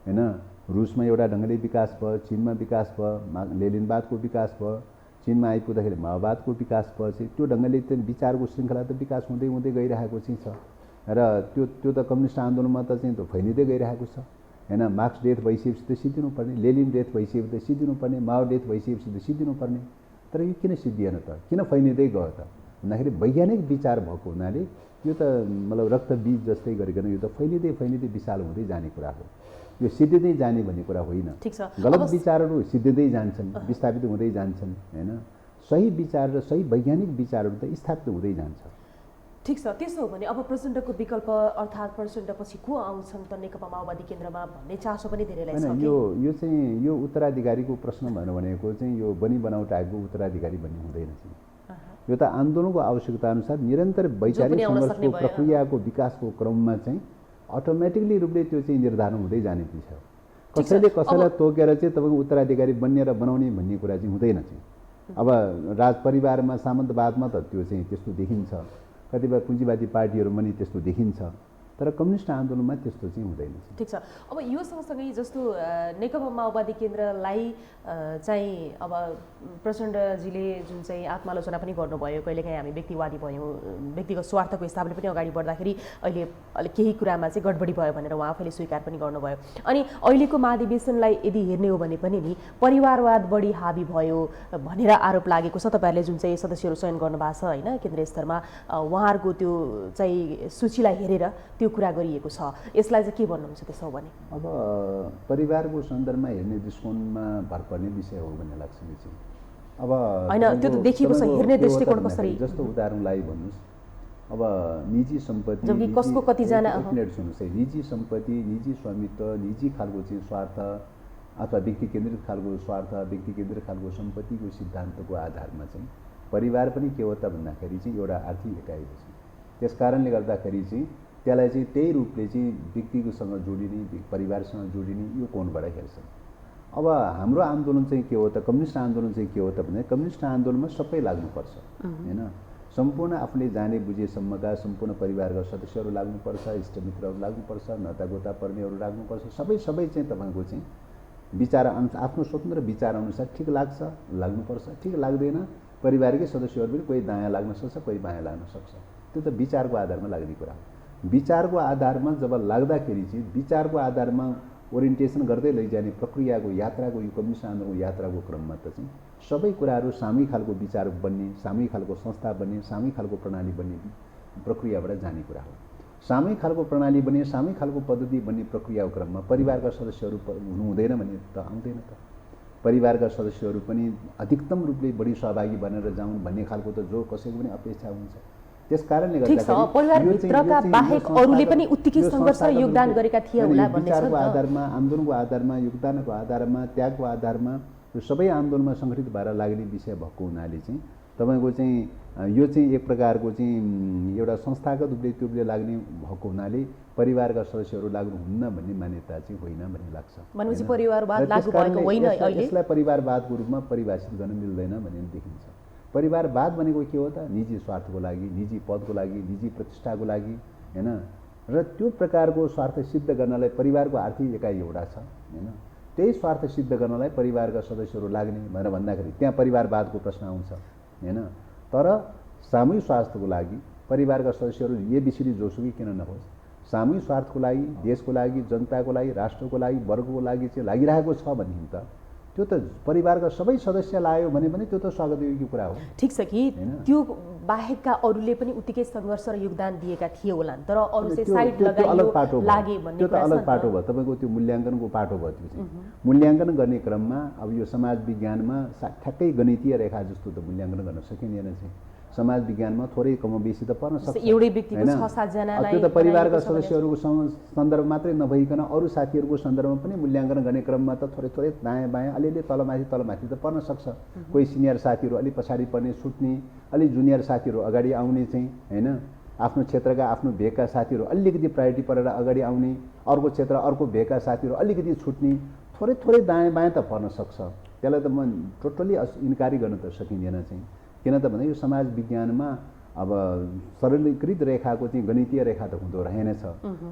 होइन? रुसमा एउटा ढङ्गले विकास भयो, चीनमा विकास भयो, लेनिनवादको विकास भयो, चीनमा आइपुग्दाखेरि माओवादको विकास भएपछि त्यो ढङ्गले त्यो विचारको श्रृङ्खला त विकास हुँदै हुँदै गइरहेको चाहिँ छ र त्यो त कम्युनिस्ट आन्दोलनमा त चाहिँ फैलिँदै गइरहेको छ, होइन? मार्क्स डेथ भइसकेपछि त सिद्धिनुपर्ने, लेनिन डेथ भइसकेपछि त सिद्धिनुपर्ने, माओ डेथ भइसकेपछि त सिद्धिनुपर्ने। तर यो किन सिद्धिएन त, किन फैलिँदै गयो त भन्दाखेरि वैज्ञानिक विचार भएको हुनाले यो त मतलब रक्तबीज जस्तै गरिकन यो त फैलिँदै फैलिँदै विशाल हुँदै जाने कुरा हो। यो सिद्धिँदै जाने भन्ने कुरा होइन। गलत विचारहरू सिद्धिँदै जान्छन्, विस्थापित हुँदै जान्छन्, होइन? सही विचार र सही वैज्ञानिक विचारहरू त स्थापित हुँदै जान्छ। ठिक छ, त्यसो हो भने अब प्रचण्डको विकल्प अर्थात् प्रचण्डपछि को आउँछन् त नेकपा माओवादी केन्द्रमा भन्ने चासो पनि धेरैलाई छ। यो चाहिँ यो उत्तराधिकारीको प्रश्न भनेको चाहिँ यो बनी बनाउट आएको उत्तराधिकारी भन्ने हुँदैन चाहिँ। यो त आन्दोलनको आवश्यकता अनुसार निरन्तर वैचारिक सङ्घर्षको प्रक्रियाको विकासको क्रममा चाहिँ अटोमेटिकली रूपले त्यो चाहिँ निर्धारण हुँदै जाने विषय हो। कसैले कसैलाई तोकेर चाहिँ तपाईँको उत्तराधिकारी बन्ने र बनाउने भन्ने कुरा चाहिँ हुँदैन चाहिँ। अब राज परिवारमा सामन्तवादमा त त्यो चाहिँ त्यस्तो देखिन्छ, कतिपय पुँजीवादी पार्टीहरूमा नि त्यस्तो देखिन्छ, तर कम्युनिस्ट आन्दोलनमा त्यस्तो चाहिँ हुँदैन। ठिक छ, अब यो सँगसँगै जस्तो नेकपा माओवादी केन्द्रलाई चाहिँ अब प्रचण्डजीले जुन चाहिँ आत्मालोचना पनि गर्नुभयो, कहिलेकाहीँ हामी व्यक्तिवादी भयौँ, व्यक्तिगत स्वार्थको हिसाबले पनि अगाडि बढ्दाखेरि अहिले अलिक केही कुरामा चाहिँ गडबडी भयो भनेर उहाँ आफैले स्वीकार पनि गर्नुभयो। अनि अहिलेको महाधिवेशनलाई यदि हेर्ने हो भने पनि नि परिवारवाद बढी हाबी भयो भनेर आरोप लागेको छ। तपाईँहरूले जुन चाहिँ सदस्यहरू चयन गर्नुभएको छ, होइन, केन्द्रीय स्तरमा उहाँहरूको त्यो चाहिँ सूचीलाई हेरेर त्यो कुरा गरिएको छ। यसलाई चाहिँ के भन्नुहुन्छ त्यसो हो भने? अब परिवारको सन्दर्भमा हेर्ने दृष्टिकोणमा भर पर्ने विषय हो भन्ने लाग्छ नि चाहिँ। अब होइन, त्यो त देखिएको छ, हेर्ने दृष्टिकोण कसरी? जस्तो उदाहरणलाई भन्नुहोस्, अब निजी सम्पत्ति, कसको कतिजना सुन्नुहोस् है, निजी सम्पत्ति, निजी स्वामित्व, निजी खालको चाहिँ स्वार्थ अथवा व्यक्ति केन्द्रित खालको स्वार्थ, व्यक्ति केन्द्रित खालको सम्पत्तिको सिद्धान्तको आधारमा चाहिँ परिवार पनि के हो त भन्दाखेरि चाहिँ एउटा आर्थिक इकाइ हो। त्यस कारणले गर्दाखेरि चाहिँ त्यसलाई चाहिँ त्यही रूपले चाहिँ व्यक्तिसँग जोडिने, परिवारसँग जोडिने यो कोणबाट हेर्छन्। अब हाम्रो आन्दोलन चाहिँ के हो त, कम्युनिस्ट आन्दोलन चाहिँ के हो त भने कम्युनिस्ट आन्दोलनमा सबै लाग्नुपर्छ, होइन? सम्पूर्ण आफूले जाने बुझेसम्मका सम्पूर्ण परिवारका सदस्यहरू लाग्नुपर्छ, इष्टमित्रहरू लाग्नुपर्छ, नातागोता पर्नेहरू लाग्नुपर्छ, सबै चाहिँ तपाईँको चाहिँ विचार आफ्नो स्वतन्त्र विचार अनुसार ठिक लाग्छ लाग्नुपर्छ, ठिक लाग्दैन परिवारकै सदस्यहरू पनि कोही दायाँ लाग्न सक्छ, कोही बायाँ लाग्न सक्छ। त्यो त विचारको आधारमा लाग्ने कुरा हो। विचारको आधारमा जब लाग्दाखेरि चाहिँ विचारको आधारमा ओरिएन्टेसन गर्दै लैजाने प्रक्रियाको यात्राको यो कम्युनिस्ट आन्दोलनको यात्राको क्रममा त चाहिँ सबै कुराहरू सामूहिक खालको विचार बन्ने, सामूहिक खालको संस्था बन्ने, सामूहिक खालको प्रणाली बन्ने प्रक्रियाबाट जाने कुरा हो। सामूहिक खालको प्रणाली बन्ने, सामूहिक खालको पद्धति बन्ने प्रक्रियाको क्रममा परिवारका सदस्यहरू हुनु हुँदैन भने त आउँदैन त। परिवारका सदस्यहरू पनि अधिकतम रूपले बढी सहभागी बनेर जाउन् भन्ने खालको त जो कसैको पनि अपेक्षा हुन्छ। त्यस कारणले गर्दाखेरि परिवारभित्रका बाहेक अरूले पनि उत्तिकै सङ्घर्ष योगदान गरेका थिए होला भन्ने छ। विचारको आधारमा, आन्दोलनको आधारमा, योगदानको आधारमा, त्यागको आधारमा यो सबै आन्दोलनमा सङ्गठित भएर लाग्ने विषय भएको हुनाले चाहिँ तपाईँको चाहिँ यो चाहिँ एक प्रकारको चाहिँ एउटा संस्थागत रूपले त्यो लाग्ने भएको हुनाले परिवारका सदस्यहरू लाग्नुहुन्न भन्ने मान्यता चाहिँ होइन भन्ने लाग्छ। भनेपछि परिवारवाद लागू भएको होइन अहिले? यसलाई परिवारवादको रूपमा परिभाषित गर्न मिल्दैन भन्ने देखिन्छ। परिवारवाद भनेको के हो त? निजी स्वार्थको लागि, निजी पदको लागि, निजी प्रतिष्ठाको लागि, होइन? र त्यो प्रकारको स्वार्थ सिद्ध गर्नलाई परिवारको आर्थिक एकाइ एउटा छ, होइन? त्यही स्वार्थ सिद्ध गर्नलाई परिवारका सदस्यहरू लाग्ने भनेर भन्दाखेरि त्यहाँ परिवारवादको प्रश्न आउँछ, होइन? तर सामूहिक स्वार्थको लागि परिवारका सदस्यहरू एबिसिडी जोसुकै किन नहोस्, सामूहिक स्वार्थको लागि, देशको लागि, जनताको लागि, राष्ट्रको लागि, वर्गको लागि चाहिँ लागिरहेको छ भने त त्यो त परिवारका सबै सदस्य लायो भने पनि त्यो त स्वागतयोग्य कुरा हो। ठिक छ कि त्यो बाहेकका अरूले पनि उत्तिकै सङ्घर्ष र योगदान दिएका थिए होलान्, तर अरू चाहिँ साइड लगाइयो लागे भन्ने त्यो त अलग पाटो भयो। तपाईँको त्यो मूल्याङ्कनको पाटो भयो। त्यो चाहिँ मूल्याङ्कन गर्ने क्रममा अब यो समाज विज्ञानमा ठ्याक्कै गणितीय रेखा जस्तो त मूल्याङ्कन गर्न सकिँदैन चाहिँ। समाज विज्ञानमा थोरै कम बेसी त पर्न सक्छ। एउटै व्यक्तिको 6-7 जनालाई त्यो त परिवारका सदस्यहरूको सन्दर्भ मात्रै नभइकन अरू साथीहरूको सन्दर्भमा पनि मूल्याङ्कन गर्ने क्रममा त थोरै थोरै दायाँ बायाँ अलिअलि तलमाथि त पर्न सक्छ। कोही सिनियर साथीहरू अलिक पछाडि पर्ने छुट्ने, अलिक जुनियर साथीहरू अगाडि आउने चाहिँ हैन, आफ्नो क्षेत्रका आफ्नो भेगका साथीहरू अलिकति प्रायोरिटी परेर अगाडि आउने, अर्को क्षेत्र अर्को भेगका साथीहरू अलिकति छुट्ने, थोरै थोरै दायाँ बायाँ त पर्न सक्छ। त्यसलाई त म टोटल्ली इन्कारी गर्न त सकिँदैन चाहिँ। किन त भने यो समाज विज्ञानमा अब सरलीकृत रेखाको चाहिँ गणितीय रेखा त हुँदो रहेनछ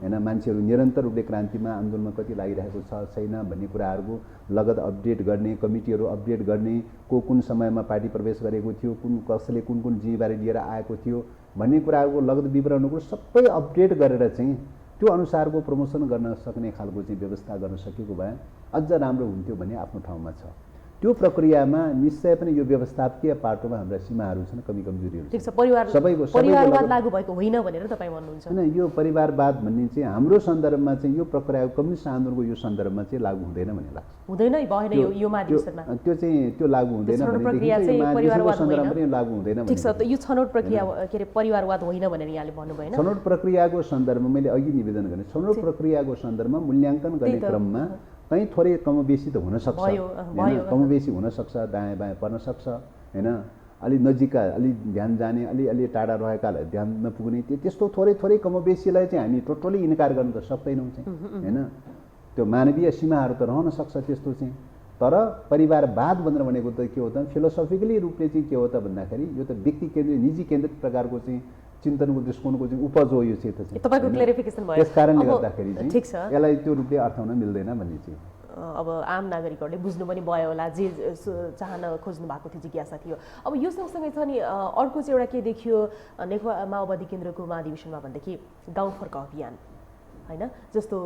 हैन। मान्छेहरू निरन्तर रूपले क्रान्तिमा आन्दोलनमा कति लागिरहेको छ छैन भन्ने कुराहरूको लगत अपडेट गर्ने, कमिटीहरू अपडेट गर्ने, को कुन समयमा पार्टी प्रवेश गरेको थियो, कसले कुन कुन जिम्मेवारी लिएर आएको थियो भन्ने कुराहरूको लगत विवरणहरू सबै अपडेट गरेर चाहिँ त्यो अनुसारको प्रमोसन गर्न सक्ने खालको चाहिँ व्यवस्था गर्न सकेको भए अझ राम्रो हुन्थ्यो भन्ने आफ्नो ठाउँमा छ। त्यो प्रक्रियामा निश्चय पनि यो व्यवस्थापकीय पाटोमा हाम्रा सीमाहरू छन्, कमी कमजोरीहरू ठिक छ। परिवारवाद लागू भएको होइन भनेर तपाईँ भन्नुहुन्छ हैन। यो परिवारवाद भन्ने चाहिँ हाम्रो सन्दर्भमा चाहिँ यो प्रक्रिया कम्युनिस्ट आन्दोलनको यो सन्दर्भमा चाहिँ लागू हुँदैन भन्ने लाग्छ। हुँदैन भएन यो महाधिवेशनमा त्यो चाहिँ त्यो लागू हुँदैन पनि लागू हुँदैन। ठिक छ। यो छनौट प्रक्रिया के अरे परिवारवाद होइन भनेर यहाँले भन्नुभएन। छनौट प्रक्रियाको सन्दर्भमा मैले अघि निवेदन गरेँ, छनौट प्रक्रियाको सन्दर्भमा मूल्याङ्कन गर्ने क्रममा कहीँ थोरै कम बेसी त हुनसक्छ, कम बेसी हुनसक्छ, दायाँ बायाँ पर्न सक्छ हैन। अलि नजिकका अलि ध्यान जाने, अलि टाढा रहेकालाई ध्यान नपुग्ने, त्यस्तो थोरै थोरै कम बेसीलाई चाहिँ हामी टोटली इन्कार गर्न त सक्दैनौँ चाहिँ हैन। त्यो मानवीय सीमाहरू त रहन सक्छ त्यस्तो चाहिँ। तर परिवारवाद भनेको त के हो त फिलोसफिकली रूपले चाहिँ के हो त भन्दाखेरि यो त व्यक्ति केन्द्रित निजी केन्द्रित प्रकारको चाहिँ चिन्तनको दृष्टिकोणको चाहिँ उपज हो यो चाहिँ त। तपाईको क्लेरिफिकेसन भयो। त्यस कारणले गर्दाखेरि चाहिँ ठिक छ, यसलाई त्यो रूपले अर्थाउन मिल्दैन भन्ने चाहिँ अब आम नागरिकहरूले बुझ्नु पनि भयो होला, जे चाहन खोज्नु भएको थियो जिज्ञासा थियो। अब यो सँगसँगै छ नि अर्को चाहिँ एउटा के देखियो नेकपा माओवादी केन्द्रको महाधिवेशनमा भनेदेखि गाउँ फर्क अभियान हैन, जस्तो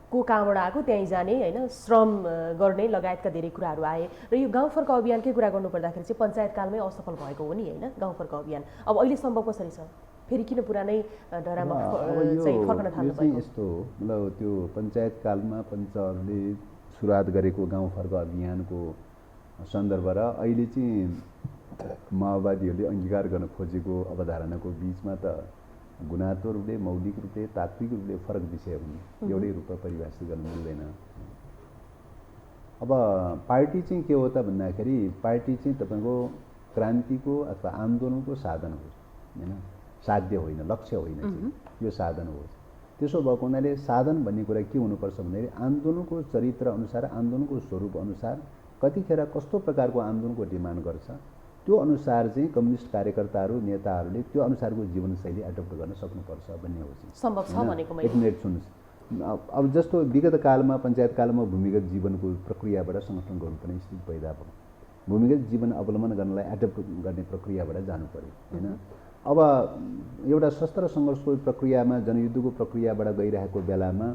को कहाँबाट आएको त्यहीँ जाने हैन, श्रम गर्ने लगायतका धेरै कुराहरू आए र यो गाउँ फर्क अभियानकै कुरा गर्नुपर्दाखेरि चाहिँ पञ्चायतकालमै असफल भएको हो नि हैन गाउँ फर्क अभियान। अब अहिले सम्भव कसरी छ? फेरि किन पुरानै डरामा चाहिँ फर्कन थाल्नु भयो? यस्तो मतलब त्यो पञ्चायतकालमा पञ्चहरूले सुरुवात गरेको गाउँ फर्क अभियानको सन्दर्भ र अहिले चाहिँ माओवादीहरूले अङ्गीकार गर्न खोजेको अवधारणाको बिचमा त गुणात्मक रूपले, मौलिक रूपले, तात्विक रूपले फरक विषय हुने, एउटै रूपमा परिभाषित गर्न मिल्दैन। अब पार्टी चाहिँ के हो त भन्दाखेरि पार्टी चाहिँ तपाईँको क्रान्तिको अथवा आन्दोलनको साधन हो हैन, साध्य होइन, लक्ष्य होइन चाहिँ यो साधन हो। त्यसो भएको हुनाले साधन भन्ने कुरा के हुनुपर्छ भन्दाखेरि आन्दोलनको चरित्र अनुसार, आन्दोलनको स्वरूप अनुसार कतिखेर कस्तो प्रकारको आन्दोलनको डिमान्ड गर्छ त्यो अनुसार चाहिँ कम्युनिस्ट कार्यकर्ताहरू नेताहरूले त्यो अनुसारको जीवनशैली एडप्ट गर्न सक्नुपर्छ भन्ने हो चाहिँ। सम्भव छ भनेको मैले। एक मिनट सुन्नुहोस्। अब जस्तो विगत कालमा पञ्चायत कालमा भूमिगत जीवनको प्रक्रियाबाट सङ्गठन गर्नुपर्ने स्थिति पैदा भयो। भूमिगत जीवन अवलम्बन गर्नलाई एडप्ट गर्ने प्रक्रियाबाट जानु पर्यो हैन। अब एउटा शस्त्र सङ्घर्षको प्रक्रियामा, जनयुद्धको प्रक्रियाबाट गइरहेको बेलामा,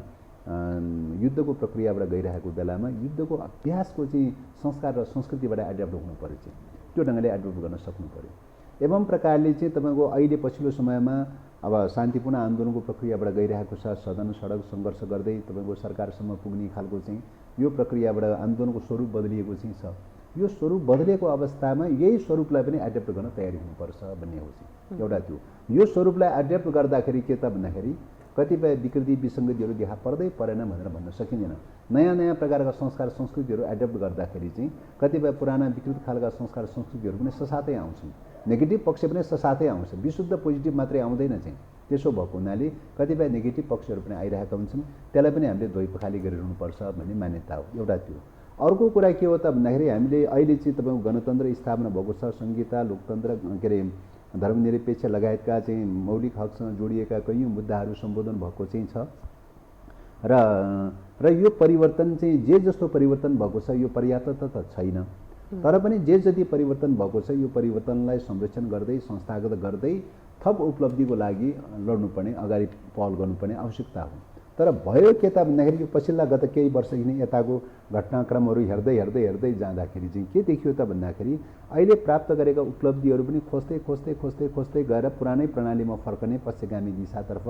युद्धको अभ्यासको चाहिँ संस्कार र संस्कृतिबाट एडप्ट हुनु पर्यो चाहिँ, त्यो ढङ्गले एडप्ट गर्न सक्नु पर्यो। एवं प्रकारले चाहिँ तपाईँको अहिले पछिल्लो समयमा अब शान्तिपूर्ण आन्दोलनको प्रक्रियाबाट गइरहेको छ, सदन सडक सङ्घर्ष गर्दै तपाईँको सरकारसम्म पुग्ने खालको चाहिँ यो प्रक्रियाबाट आन्दोलनको स्वरूप बदलिएको चाहिँ छ। यो स्वरूप बदलेको अवस्थामा यही स्वरूपलाई पनि एडप्ट गर्न तयारी हुनुपर्छ भन्ने हो चाहिँ एउटा। त्यो यो स्वरूपलाई एडप्ट गर्दाखेरि के त भन्दाखेरि कतिपय विकृति विसङ्गतिहरू देखा पर्दै परेन भनेर भन्न सकिँदैन। नयाँ नयाँ प्रकारका संस्कार संस्कृतिहरू एडप्ट गर्दाखेरि चाहिँ कतिपय पुराना विकृत खालका संस्कार संस्कृतिहरू पनि ससाथै आउँछन्, नेगेटिभ पक्ष पनि ससाथै आउँछ, विशुद्ध पोजिटिभ मात्रै आउँदैन चाहिँ। त्यसो भएको हुनाले कतिपय नेगेटिभ पक्षहरू पनि आइरहेका हुन्छन्, त्यसलाई पनि हामीले धोइ पखाली गरिरहनुपर्छ भन्ने मान्यता हो एउटा त्यो। अर्को कुरा के हो त भन्दाखेरि हामीले अहिले चाहिँ तपाईँको गणतन्त्र स्थापना भएको छ, संहिता, लोकतन्त्र के अरे धर्मनिरपेक्ष लगायतका चाहिँ मौलिक हकसँग जोडिएका कैयौँ मुद्दाहरू सम्बोधन भएको चाहिँ छ र यो परिवर्तन चाहिँ जे जस्तो परिवर्तन भएको छ यो पर्याप्त त छैन। तर पनि जे जति परिवर्तन भएको छ यो परिवर्तनलाई संरक्षण गर्दै संस्थागत गर्दै थप उपलब्धिको लागि लड्नुपर्ने, अगाडि पहल गर्नुपर्ने आवश्यकता हो। तर भयो के त भन्दाखेरि यो पछिल्ला गत केही वर्षदेखि यताको घटनाक्रमहरू हेर्दै हेर्दै हेर्दै जाँदाखेरि चाहिँ के देखियो त भन्दाखेरि अहिले प्राप्त गरेका उपलब्धिहरू पनि खोज्दै खोज्दै खोज्दै खोज्दै गएर पुरानै प्रणालीमा फर्कने पश्चिमगामी दिशातर्फ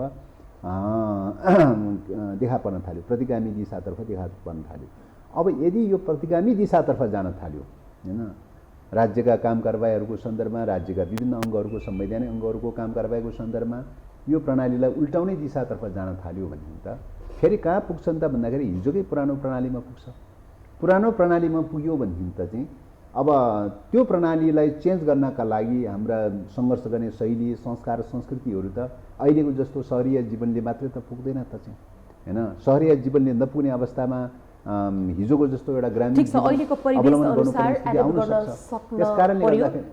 देखा पर्न थाल्यो, प्रतिगामी दिशातर्फ देखा पर्न थाल्यो। अब यदि यो प्रतिगामी दिशातर्फ जान थाल्यो हैन, राज्यका काम कारबाहीहरूको सन्दर्भमा, राज्यका विभिन्न अङ्गहरूको संवैधानिक अङ्गहरूको काम कारबाहीको सन्दर्भमा यो प्रणालीलाई उल्टाउने दिशातर्फ जान थाल्यो भने त फेरि कहाँ पुग्छन् त भन्दाखेरि हिजोकै पुरानो प्रणालीमा पुग्छ। पुरानो प्रणालीमा पुग्यो भनेदेखि त चाहिँ अब त्यो प्रणालीलाई चेन्ज गर्नका लागि हाम्रा सङ्घर्ष गर्ने शैली, संस्कार, संस्कृतिहरू त अहिलेको जस्तो सहरीय जीवनले मात्रै त पुग्दैन त चाहिँ हैन। सहरीय जीवनले नपुग्ने अवस्थामा हिजोको जस्तो एउटा ग्रामीण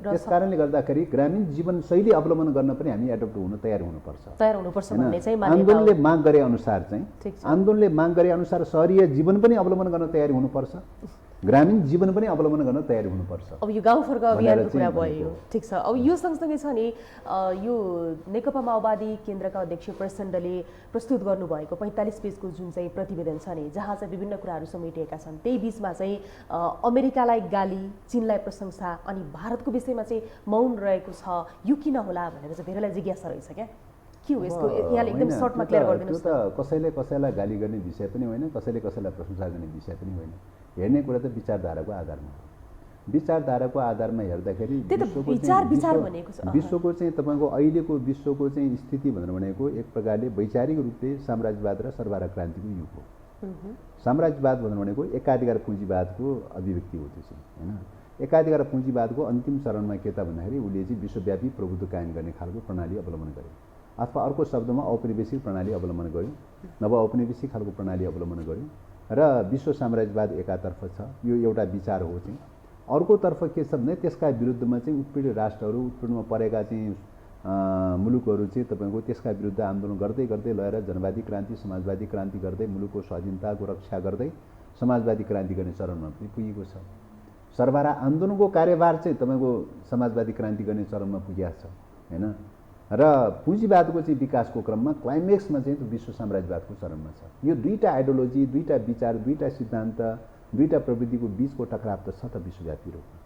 त्यसकारणले गर्दाखेरि ग्रामीण जीवन शैली अवलम्बन गर्न पनि हामी एडप्ट हुन तयार हुनुपर्छ भन्ने चाहिँ आन्दोलनले माग गरे अनुसार चाहिँ आन्दोलनले माग गरे अनुसार सहरीय जीवन पनि अवलम्बन गर्न तयार हुनुपर्छ, ग्रामीण जीवन पनि अवलम्बन गर्न तयार हुनुपर्छ। अब यो गाउँ फर्क अभियानको कुरा भयो, ठिक छ। अब यो सँगसँगै छ नि यो नेकपा माओवादी केन्द्रका अध्यक्ष प्रचण्डले प्रस्तुत गर्नुभएको 45 पेजको जुन चाहिँ प्रतिवेदन छ नि, जहाँ चाहिँ विभिन्न कुराहरू समेटिएका छन्, त्यही बिचमा चाहिँ अमेरिकालाई गाली, चीनलाई प्रशंसा अनि भारतको विषयमा चाहिँ मौन रहेको छ। यो किन होला भनेर चाहिँ धेरैलाई जिज्ञासा रहेछ क्या, के हो यसको? यहाँले एकदम सर्टमा क्लियर गरिदिनुहोस्। त्यो त कसैले कसैलाई गाली गर्ने विषय पनि होइन, कसैले कसैलाई प्रशंसा गर्ने विषय पनि होइन। हेर्ने कुरा त विचारधाराको आधारमा हो। विचारधाराको आधारमा हेर्दाखेरि विश्वको चाहिँ तपाईँको अहिलेको विश्वको चाहिँ स्थिति भनेर भनेको एक प्रकारले वैचारिक रूपले साम्राज्यवाद र सर्वहारा क्रान्तिको युग हो। साम्राज्यवाद भनेको एकाधिकार पुँजीवादको अभिव्यक्ति हो त्यो चाहिँ हैन। एकाधिकार पुँजीवादको अन्तिम चरणमा के त भन्दाखेरि उसले चाहिँ विश्वव्यापी प्रभुत्व कायम गर्ने खालको प्रणाली अवलम्बन गर्यो, अथवा अर्को शब्दमा औपनिवेशिक प्रणाली अवलम्बन गर्यो, नव औपनिवेशिक खालको प्रणाली अवलम्बन गर्यो र विश्व साम्राज्यवाद एकातर्फ छ, यो एउटा विचार हो चाहिँ। अर्कोतर्फ के छ भने त्यसका विरुद्धमा चाहिँ उत्पीडित राष्ट्रहरू, उत्पीडनमा परेका चाहिँ मुलुकहरू चाहिँ तपाईँको त्यसका विरुद्ध आन्दोलन गर्दै गर्दै लगेर जनवादी क्रान्ति, समाजवादी क्रान्ति गर्दै मुलुकको स्वाधीनताको रक्षा गर्दै समाजवादी क्रान्ति गर्ने चरणमा पनि पुगेको छ। सर्वहारा आन्दोलनको कार्यभार चाहिँ तपाईँको समाजवादी क्रान्ति गर्ने चरणमा पुगेको छ हैन। र पुँजीवादको चाहिँ विकासको क्रममा क्लाइमेक्समा चाहिँ विश्व साम्राज्यवादको चरणमा छ। यो दुईटा आइडियोलोजी, दुईटा विचार, दुईटा सिद्धान्त, दुईटा प्रवृत्तिको बीचको टकराव त छ त विश्वव्यापी रूपमा।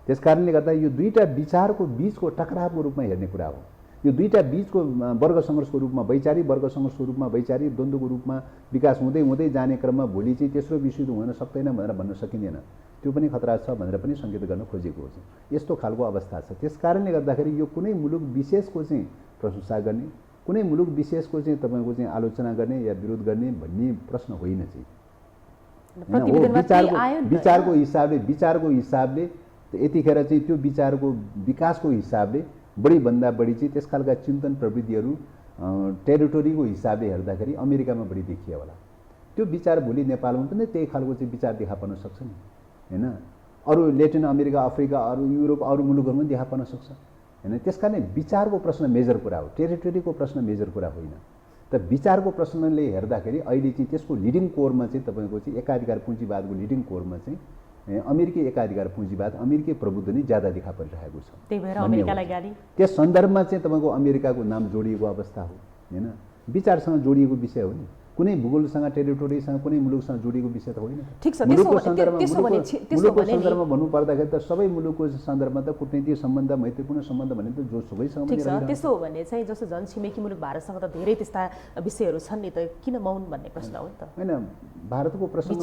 त्यसकारणले गर्दा यो दुईटा विचारको बीचको टकरावको रूपमा हेर्ने कुरा हो। यो दुईटा बीचको वर्ग सङ्घर्षको रूपमा, वैचारिक वर्ग सङ्घर्षको रूपमा, वैचारिक द्वन्द्वको रूपमा विकास हुँदै हुँदै जाने क्रममा भोलि चाहिँ तेस्रो विश्वयुद्ध हुन सक्दैन भनेर भन्न सकिँदैन। त्यो पनि खतरा छ भनेर पनि सङ्केत गर्न खोजेको हो। यस्तो खालको अवस्था छ। त्यसकारणले गर्दाखेरि यो कुनै मुलुक विशेषको चाहिँ प्रशंसा गर्ने, कुनै मुलुक विशेषको चाहिँ तपाईँको चाहिँ आलोचना गर्ने या विरोध गर्ने भन्ने प्रश्न होइन चाहिँ। विचारको हिसाबले यतिखेर चाहिँ त्यो विचारको विकासको हिसाबले बढीभन्दा बढी चाहिँ त्यस खालका चिन्तन प्रवृत्तिहरू टेरिटोरीको हिसाबले हेर्दाखेरि अमेरिकामा बढी देखियो होला। त्यो विचार भोलि नेपालमा पनि त्यही खालको चाहिँ विचार देखा पर्न सक्छ नि हैन। अरू ल्याटिन अमेरिका, अफ्रिका, अरू युरोप, अरू मुलुकहरूमा देखा पर्न सक्छ हैन। त्यसकारण विचारको प्रश्न मेजर कुरा हो, टेरिटोरीको प्रश्न मेजर कुरा होइन। त विचारको प्रश्नले हेर्दाखेरि अहिले चाहिँ त्यसको लिडिङ कोरमा चाहिँ तपाईँको चाहिँ एकाधिकार पुँजीवादको लिडिङ कोरमा चाहिँ अमेरिकी एकाधिकार पुँजीवाद, अमेरिकी प्रभुत्व नै ज्यादा देखा परिरहेको छ। त्यही भएर अमेरिकालाई गाली, त्यस सन्दर्भमा चाहिँ तपाईँको अमेरिकाको नाम जोडिएको अवस्था हो हैन। विचारसँग जोडिएको विषय हो नि, कुनै भूगोलसँग, टेरिटोरीसँग, कुनै मुलुकसँग जोडिएको विषय त होइन। ठिक छ। मुलुकको सन्दर्भमा भन्नुपर्दाखेरि त सबै मुलुकको सन्दर्भमा त कूटनीतिक सम्बन्ध, मैत्रीपूर्ण सम्बन्ध भने त जोसुकैसँग ठिक छ। त्यसो हो भने चाहिँ जस्तो झन् छिमेकी मुलुक भारतसँग त धेरै त्यस्ता विषयहरू छन् नि, त किन मौन भन्ने प्रश्न हो नि त होइन। भारतको प्रसङ्ग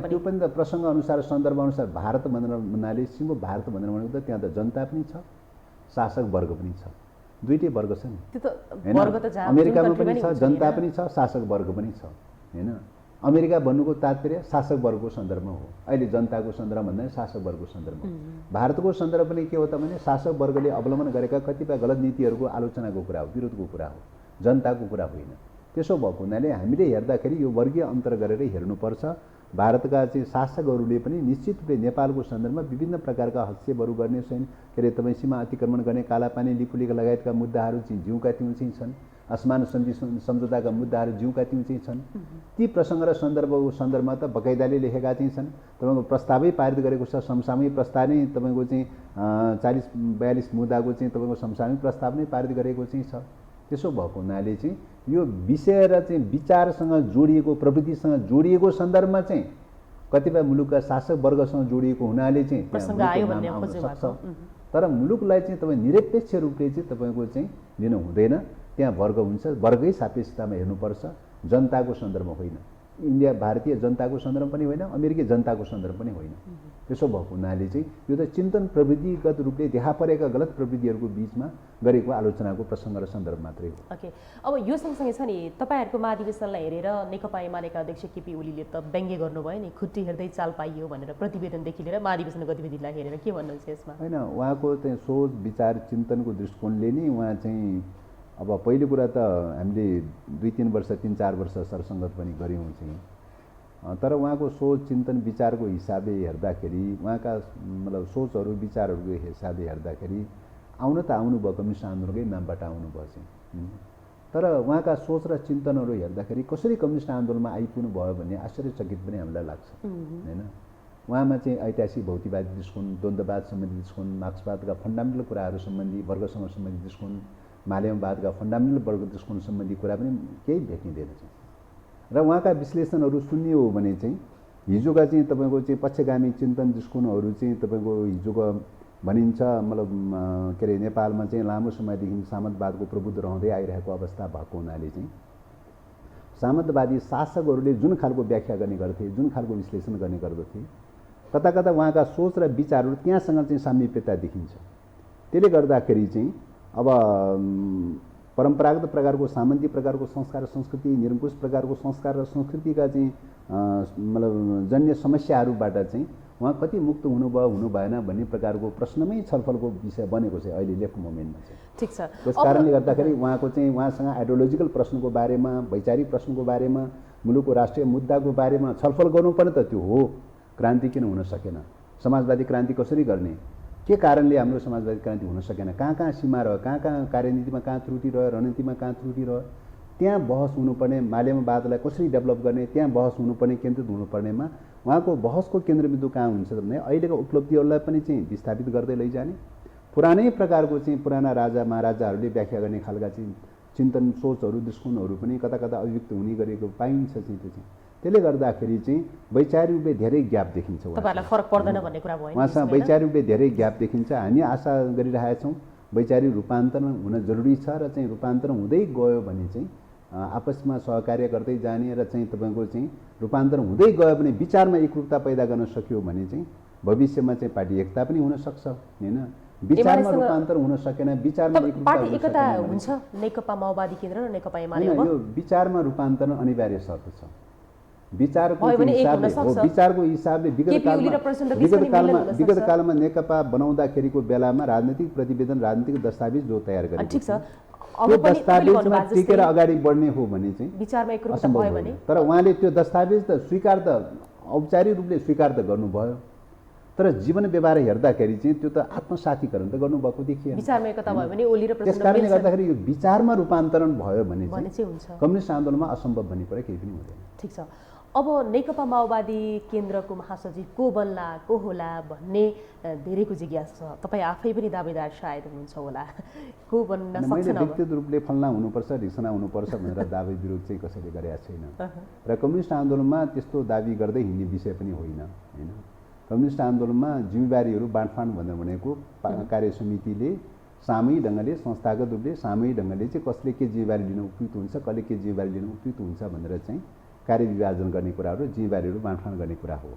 त्यो पनि त प्रसङ्ग अनुसार, सन्दर्भ अनुसार भारत भन्नाले सिङ्गो भारत भनेर भनेको त त्यहाँ त जनता पनि छ, शासक वर्ग पनि छ, दुईटै वर्ग छ नि हैन। अमेरिकामा पनि छ, जनता पनि छ, शासक वर्ग पनि छ हैन। अमेरिका भन्नुको तात्पर्य शासक वर्गको सन्दर्भमा हो, अहिले जनताको सन्दर्भमा भन्दा शासक वर्गको सन्दर्भमा। भारतको सन्दर्भ पनि के हो त भने शासक वर्गले अवलम्बन गरेका कतिपय गलत नीतिहरूको आलोचनाको कुरा हो, विरोधको कुरा हो, जनताको कुरा होइन। त्यसो भएको हुनाले हामीले हेर्दाखेरि यो वर्गीय अन्तर गरेर हेर्नुपर्छ। भारतका चाहिँ शासकहरूले पनि निश्चित रूपले नेपालको सन्दर्भमा विभिन्न प्रकारका हस्तक्षेपहरू गर्ने छन्। के अरे तपाईँ सीमा अतिक्रमण गर्ने, कालापानी, लिपुलेख लगायतका मुद्दाहरू चाहिँ जिउका तिउँ चाहिँ छन्, असमान सन्धि सम्झौताका मुद्दाहरू जिउका तिउँ चाहिँ छन्। ती प्रसङ्ग र सन्दर्भमा त बकाइदाले लेखेका चाहिँ छन्। तपाईँको प्रस्तावै पारित गरेको छ, समसामयिक प्रस्ताव नै तपाईँको चाहिँ 40-42 मुद्दाको चाहिँ तपाईँको समसामयिक प्रस्ताव नै पारित गरेको चाहिँ छ त्यसो भएको हुनाले चाहिँ यो विषय र चाहिँ विचारसँग जोडिएको प्रवृत्तिसँग जोडिएको सन्दर्भमा चाहिँ कतिपय मुलुकका शासक वर्गसँग जोडिएको हुनाले चाहिँ प्रसङ्ग आयो भन्ने खोज्नु भएको तर मुलुकलाई चाहिँ तपाईँ निरपेक्ष रूपले चाहिँ तपाईँको चाहिँ लिनु हुँदैन। त्यहाँ वर्ग हुन्छ, वर्गै सापेक्षतामा हेर्नुपर्छ, जनताको सन्दर्भमा होइन। इन्डिया भारतीय जनताको सन्दर्भ पनि होइन, अमेरिकी जनताको सन्दर्भ पनि होइन। त्यसो भएको हुनाले चाहिँ यो त चिन्तन प्रविधिगत रूपले देखा परेका गलत प्रविधिहरूको बिचमा गरेको आलोचनाको प्रसङ्ग र सन्दर्भ मात्रै हो। ओके, अब यो सँगसँगै छ नि तपाईँहरूको महाधिवेशनलाई हेरेर नेकपा एमालेका अध्यक्ष केपी ओलीले त व्यङ्ग्य गर्नुभयो नि, खुट्टी हेर्दै चाल पाइयो भनेर प्रतिवेदनदेखि लिएर महाधिवेशन गतिविधिलाई हेरेर के भन्नुहुन्छ यसमा? होइन, उहाँको चाहिँ सोच विचार चिन्तनको दृष्टिकोणले नै उहाँ चाहिँ अब पहिलो कुरा त हामीले 2-3 वर्ष 3-4 वर्ष सरसङ्गत पनि गऱ्यौँ चाहिँ, तर उहाँको सोच चिन्तन विचारको हिसाबले हेर्दाखेरि उहाँका मतलब सोचहरू विचारहरूको हिसाबले हेर्दाखेरि आउन त आउनुभयो कम्युनिस्ट आन्दोलनकै नामबाट आउनुभयो चाहिँ, तर उहाँका सोच र चिन्तनहरू हेर्दाखेरि कसरी कम्युनिस्ट आन्दोलनमा आइपुग्नु भयो भन्ने आश्चर्यचकित पनि हामीलाई लाग्छ होइन। उहाँमा चाहिँ ऐतिहासिक भौतिकवादी दृष्टिकोण, द्वन्द्ववाद सम्बन्धी दृष्टिकोण, मार्क्सवादका फन्डामेन्टल कुराहरू सम्बन्धी वर्गसँग सम्बन्धी दृष्टिकोण, मालेमवादका फन्डामेन्टल वर्ग दृष्टिकोण सम्बन्धी कुरा पनि केही भेटिँदैन चाहिँ। र उहाँका विश्लेषणहरू सुन्ने हो भने चाहिँ हिजोका चाहिँ तपाईँको चाहिँ पक्षगामी चिन्तन दृष्टिकोणहरू चाहिँ तपाईँको हिजोको भनिन्छ मतलब के अरे नेपालमा चाहिँ लामो समयदेखि सामन्तवादको प्रबुद्ध रहँदै आइरहेको अवस्था भएको हुनाले चाहिँ सामन्तवादी शासकहरूले जुन खालको व्याख्या गर्ने गर्थे, जुन खालको विश्लेषण गर्ने गर्दथे, कता कता उहाँका सोच र विचारहरू त्यहाँसँग चाहिँ सामिप्यता देखिन्छ। त्यसले गर्दाखेरि चाहिँ अब परम्परागत प्रकारको सामन्ती प्रकारको संस्कार र संस्कृति, निरङ्कुश प्रकारको संस्कार र संस्कृतिका चाहिँ मतलब जन्य समस्याहरूबाट चाहिँ उहाँ कति मुक्त हुनुभयो हुनु भएन भन्ने प्रकारको प्रश्नमै छलफलको विषय बनेको छ अहिले लेफ्ट मुभमेन्टमा चाहिँ। ठिक छ, त्यस कारणले गर्दाखेरि उहाँको चाहिँ उहाँसँग आइडियोलोजिकल प्रश्नको बारेमा, वैचारिक प्रश्नको बारेमा, मुलुकको राष्ट्रिय मुद्दाको बारेमा छलफल गर्नुपर्ने त त्यो हो। क्रान्ति किन हुन सकेन, समाजवादी क्रान्ति कसरी गर्ने, के कारणले हाम्रो समाजवादी क्रान्ति हुन सकेन, कहाँ कहाँ सीमा रह्यो, कहाँ कहाँ कार्यनीतिमा कहाँ त्रुटि रह्यो, रणनीतिमा कहाँ त्रुटि रह्यो, त्यहाँ बहस हुनुपर्ने, मालेमवादलाई कसरी डेभलप गर्ने त्यहाँ बहस हुनुपर्ने, केन्द्रित हुनुपर्नेमा उहाँको बहसको केन्द्रबिन्दु कहाँ हुन्छ भने अहिलेको उपलब्धिहरूलाई पनि चाहिँ विस्थापित गर्दै लैजाने, पुरानै प्रकारको चाहिँ पुराना राजा महाराजाहरूले व्याख्या गर्ने खालका चाहिँ चिन्तन सोचहरू दृष्टिकोणहरू पनि कता कता अभिव्यक्त हुने गरेको पाइन्छ चाहिँ त्यो चाहिँ। त्यसले गर्दाखेरि चाहिँ वैचारिक रूपले धेरै ग्याप देखिन्छ। तपाईँहरूलाई फरक पर्दैन भन्ने कुरा भयो। उहाँसँग वैचारिक रूपले धेरै ग्याप देखिन्छ। हामी आशा गरिरहेका छौँ वैचारिक रूपान्तरण हुन जरुरी छ र चाहिँ रूपान्तरण हुँदै गयो भने चाहिँ आपसमा सहकार्य गर्दै जाने र चाहिँ तपाईँको चाहिँ रूपान्तरण हुँदै गयो भने विचारमा एकरूपता पैदा गर्न सक्यो भने चाहिँ भविष्यमा चाहिँ पार्टी एकता पनि हुन सक्छ होइन। विचारमा रूपान्तरण हुन सकेन, विचारमा पार्टी एकता हुन्छ नेकपा माओवादी केन्द्र र नेकपा एमाले यो विचारमा रूपान्तरण अनिवार्य शर्त छ। विचारको हिसाबले विगत कालमा नेकपा बनाउँदाखेरिको बेलामा राजनीतिक प्रतिवेदन, राजनीतिक दस्तावेज जो तयार गरेको ठिक छ, त्यो दस्तावेजमा टिकेर अगाडि बढ्ने हो भने चाहिँ विचारमा एकरूपता भयो भने, तर उहाँले त्यो दस्तावेज त स्वीकार त औपचारिक रूपले स्वीकार त गर्नुभयो, तर जीवन व्यवहार हेर्दाखेरि चाहिँ त्यो त आत्मसातीकरण त गर्नुभएको देखिएन। विचारमा एकता भयो भने ओली र प्रचण्ड त्यस कारणले गर्दाखेरि यो विचारमा रूपान्तरण भयो भने चाहिँ हुन्छ, कम्युनिस्ट आन्दोलनमा असम्भव भन्ने कुरा केही पनि हुँदैन। ठिक छ, अब नेकपा माओवादी केन्द्रको महासचिव को बन्ला को होला भन्ने धेरैको जिज्ञासा छ। तपाईँ आफै पनि दावेदार सायद हुनुहुन्छ होला, को बन्न सक्छ? मैले व्यक्तिगत रूपले फल्ना हुनुपर्छ, ढिक्सना हुनुपर्छ भनेर दावी विरोध चाहिँ कसैले गरेका छैन र कम्युनिस्ट आन्दोलनमा त्यस्तो दावी गर्दै हिँड्ने विषय पनि होइन होइन। कम्युनिस्ट आन्दोलनमा जिम्मेवारीहरू बाँडफाँड भनेको कार्य समितिले सामूहिक ढङ्गले, संस्थागत रूपले सामूहिक ढङ्गले चाहिँ कसले के जिम्मेवारी लिन उपयुक्त हुन्छ, कसले के जिम्मेवारी लिन उपयुक्त हुन्छ भनेर चाहिँ कार्य विभाजन गर्ने कुराहरू, जिम्मेवारीहरू बाँडफाँड गर्ने कुरा हो।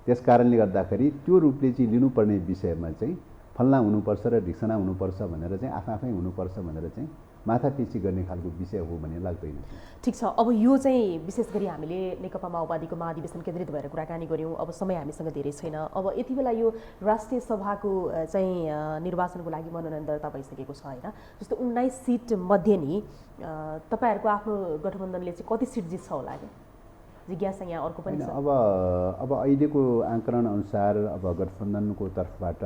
त्यस कारणले गर्दाखेरि त्यो रूपले चाहिँ लिनुपर्ने विषयमा चाहिँ फल्ना हुनुपर्छ र ढिक्सना हुनुपर्छ भनेर चाहिँ आफै हुनुपर्छ भनेर चाहिँ माथापिची गर्ने खालको विषय हो भन्ने लाग्दैन। ठिक छ, अब यो चाहिँ विशेष गरी हामीले नेकपा माओवादीको महाधिवेशन केन्द्रित भएर कुराकानी गऱ्यौँ। अब समय हामीसँग धेरै छैन। अब यति बेला यो राष्ट्रिय सभाको चाहिँ निर्वाचनको लागि मनोनयन दर्ता भइसकेको छ होइन। जस्तो 19 सिट मध्ये नि तपाईँहरूको आफ्नो गठबन्धनले चाहिँ कति सिट जित्छ होला क्या? जिज्ञासा यहाँ अर्को पनि छ। अब अहिलेको आंकलन अनुसार अब गठबन्धनको तर्फबाट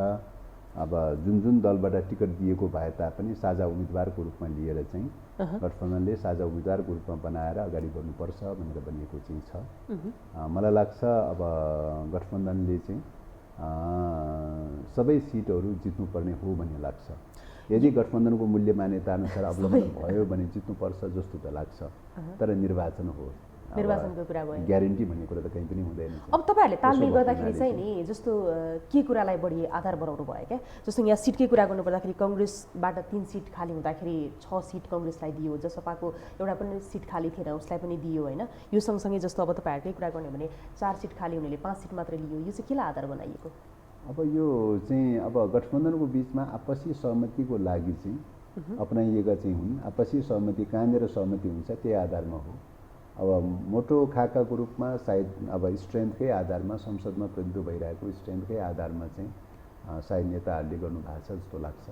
अब जुन दलबाट टिकट दिएको भए तापनि साझा उम्मेदवारको रूपमा लिएर चाहिँ गठबन्धनले साझा उम्मेदवारको रूपमा बनाएर अगाडि बढ्नुपर्छ भनेर भनिएको चाहिँ छ। मलाई लाग्छ अब गठबन्धनले चाहिँ सबै सिटहरू जित्नुपर्ने हो भन्ने लाग्छ। यदि गठबन्धनको मूल्य मान्यता अनुसार अवलम्बन भयो भने जित्नुपर्छ जस्तो त लाग्छ। तर निर्वाचन हो, निर्वाचनको कुरा भयो, ग्यारेन्टी भन्ने कुरा त कहीँ पनि हुँदैन। अब तपाईँहरूले तालमेल गर्दाखेरि चाहिँ नि जस्तो के कुरालाई बढी आधार बनाउनु भयो क्या? जस्तो यहाँ सिटकै कुरा गर्नुपर्दाखेरि काङ्ग्रेसबाट 3 सिट खाली हुँदाखेरि 6 सिट काङ्ग्रेसलाई दियो, जसपाको एउटा पनि सिट खाली थिएन उसलाई पनि दियो होइन। यो सँगसँगै जस्तो अब तपाईँहरूकै कुरा गर्ने भने 4 सिट खाली हुनेले 5 सिट मात्रै लियो, यो चाहिँ केलाई आधार बनाइएको? अब यो चाहिँ अब गठबन्धनको बिचमा आपसी सहमतिको लागि चाहिँ अपनाइएका चाहिँ हुन्। आपसी सहमति कहाँनिर सहमति हुन्छ त्यही आधारमा हो। अब मोटो खाकाको रूपमा सायद अब स्ट्रेन्थकै आधारमा संसदमा प्रतिनिधित्व भइरहेको स्ट्रेन्थकै आधारमा चाहिँ सायद नेताहरूले गर्नु भएको छ जस्तो लाग्छ।